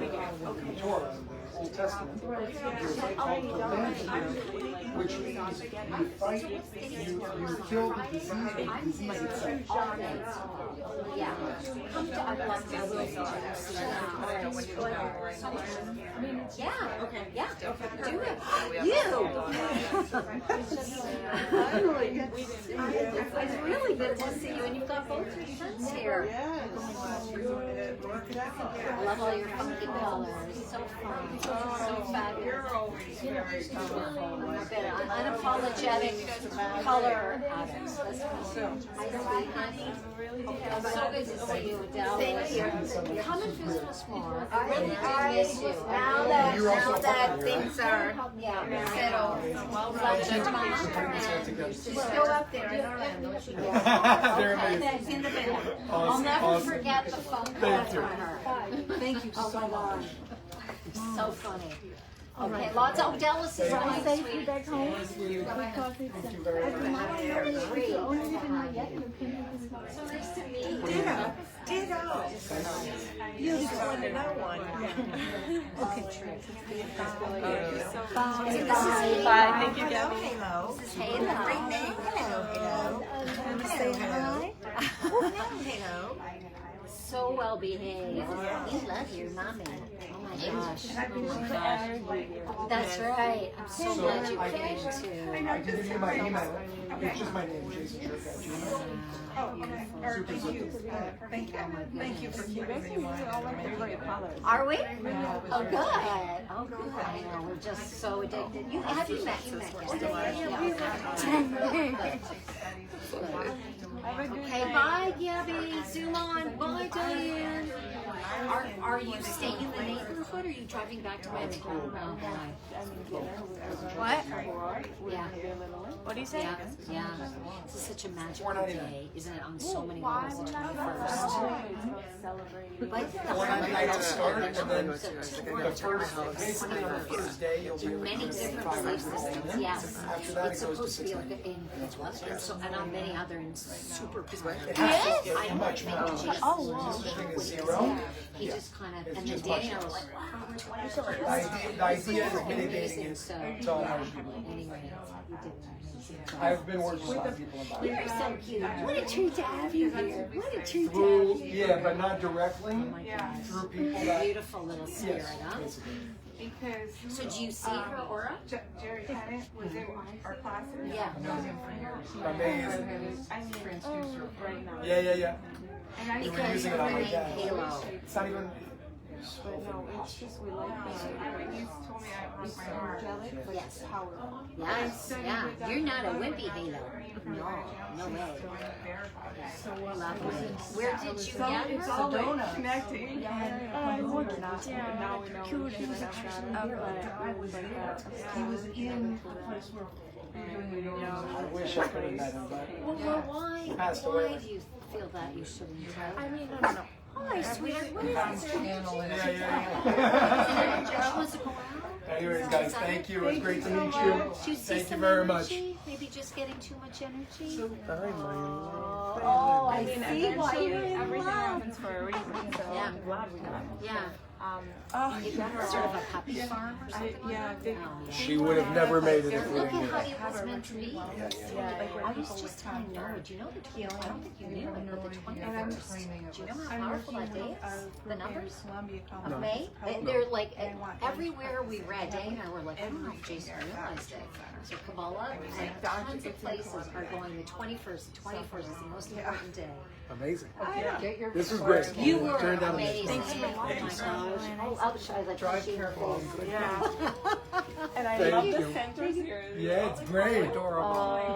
Torah, the Old Testament, there's a called which means you fight, you kill the disease with disease itself. Yeah. Come to our love to Yeah. Okay. Yeah. Do it. You. It's really good to see you, and you've got both your sons here. I love all your funky colors. So fun. So fabulous. You're always very colorful. Unapologetic color addicts. That's cool. So good to see you, Adele. Thank you. Come and visit us more. I really do miss you. Now that things are settled, just go up there in Orlando. They're amazing. It's in the bin. I'll never forget the phone call from her. Thank you so much. So funny. Okay, lots of Dallas is really sweet. back home Thank you very much. So nice to meet you. Ditto. You just want to know one. Okay, true. Bye. Bye. Thank you, Hello, Gabby. hello. This is Hayla. Great name. Hello, hello. Say hi. Hello. So well behaved. You love your mommy. Oh my gosh. That's right. I'm so glad you came too. I can give you my email. It's just my name, Jason Shurka at Gmail. Thank you for keeping me in mind. Are we? Oh, good. Oh, good. I know. We're just so addicted. Have you met Okay, bye, Gabby. Zoom on. Bye, Diane. Are you staying in the neighborhood or are you driving back to Mexico? What? Yeah. What do you say? Yeah, yeah. This is such a magical day, isn't it? On so many levels, the 21st. But the I don't start, and then the first, basically on the first day, you'll be able to many do different 5 belief systems, yes. After that, It's it goes to supposed to be 6 like and on many other super It has to I get don't much think more. Jesus. There's such a thing as zero. He just kind of, It's and then just Danny and I much were like, less. wow, we're 20. The idea is mitigating it So, to all those people. anyway, you did an amazing job. I've been working with a lot of people about it. You're so cute. What a treat to have you here. What a treat to have Through, you here. yeah, but not directly, Oh my gosh. through people A that, beautiful little spirit, yes, huh? basically. So do you see her aura? Jerry Tennant was in our classes. Yeah. Amazing. I'm transducer right now. Yeah. And we're Because using it her on my name dad. Halo. It's not even. But no, it's just we like you told me I broke my heart. But Yes. it's powerful. Yes, yeah. You're not a wimpy Halo. No, no way. Lovely. Where did you get It's her? all connecting. Now we know. He was in the place where I wish I could have met him, but Well, why passed do away. you feel that you shouldn't have? I mean, no. Hi, sweetheart. What is this? Yeah. Josh wants to go out? Anyways, guys, thank you. It was great to meet you. Do you see Thank you some very much. energy? Maybe just getting too much energy? Oh, I see why you're in Everything love. happens for a reason, so Yeah. I'm glad we got it. Yeah. Sort of a puppy farm or something like that? She would have never made it if we Look didn't at do how it. it was meant to be. I was just telling Noah, do you know the 20? I don't think you knew it, but the 21st. Do you know how powerful that day is? The numbers of May? They're like, everywhere we read, Danny and I were like, I don't know if Jason realized it. So Kabbalah and tons of places are going the 21st. The 21st is the most important day. Amazing. Get your This was great. You were Turned out amazing. amazing. Oh my gosh. Oh, I was like, Drive careful. And I Thank love you. the centers here. Yeah, it's great. Oh my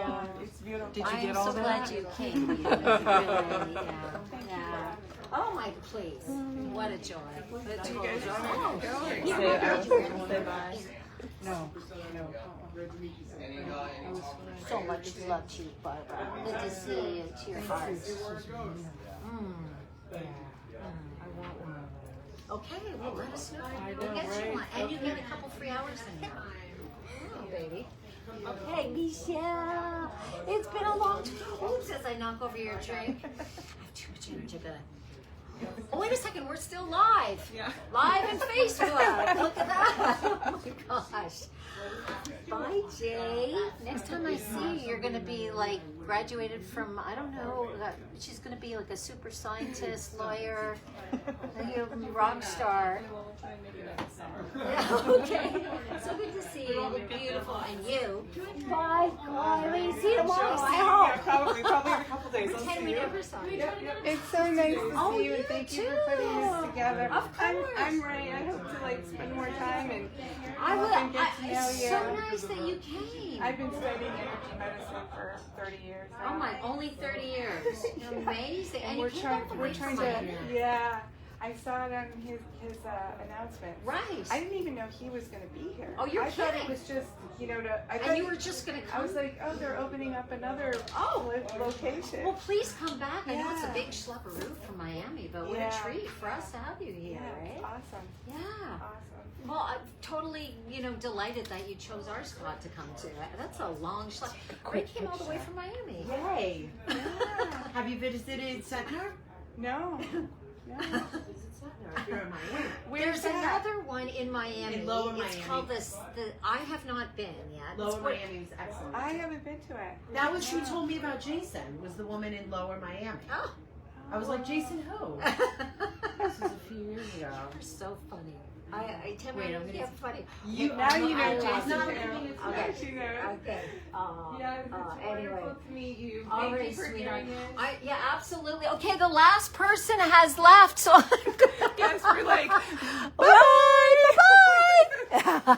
god, it's beautiful. I am so glad you came. Really, yeah. Oh my, please. What a joy. What a total joy. Say bye. No. So much love to you, Barbara. Good to see you. To your heart. Okay, well, let us know. We'll get you one. And you get a couple free hours in here. Oh, baby. Okay, Michelle. It's been a long time since I knock over your drink. I have too much energy, but oh, wait a second. We're still live. Yeah. Live in Facebook. Look at that. Oh, my gosh. Bye, Jay. Next time I see you, you're going to be like graduated from, I don't know, she's going to be like a super scientist, lawyer, a rock star. Yeah, okay. So good to see you. You're beautiful. And you. Bye. Bye. Let me see you tomorrow. I hope. Probably in a couple days. I'll Pretend see we you. never saw you. It's so nice to Oh, see you, you and thank you too. for putting this together. Of course. I'm Ray. I hope to like spend more time and I will. and get to know It's you. so nice that you came. I've been studying energy medicine for 30 years now. Oh my, only 30 years. You're amazing. And you we're came trying. all the We're way trying from to. Miami. Yeah. I saw it on his announcement. Right. I didn't even know he was going to be here. Oh, you're I thought kidding. it was just, I thought And you were just going to I come? was like, oh, they're opening up another location. Well, please come back. I know it's a Yeah. big schlepperoo from Miami, but what Yeah. a treat for us to have you here, Yeah, right? it's awesome. Yeah. Awesome. Well, I'm totally, delighted that you chose our spot to come to. That's a long schlep. Ray came all the way from Miami. Yay. Yeah. Have you visited Setner? No. No. You're in Miami. There's another one in Miami. In Lower It's Miami. called I have not been yet. Lower It's what- Miami is excellent. I haven't been to it. That was who told me about Jason, was the woman in Lower Miami. Oh. I was like, Jason who? This was a few years ago. You're so funny. I tell Wait, you, I'm gonna you're see. funny. Now you know I love Jason. you. Now Okay. she knows. Okay. Yes, it's Anyway. wonderful to meet you. All Thank right, you for sweetheart. doing it. Yeah, absolutely. Okay, the last person has left, so I'm gonna Yes, we're like, bye. Bye.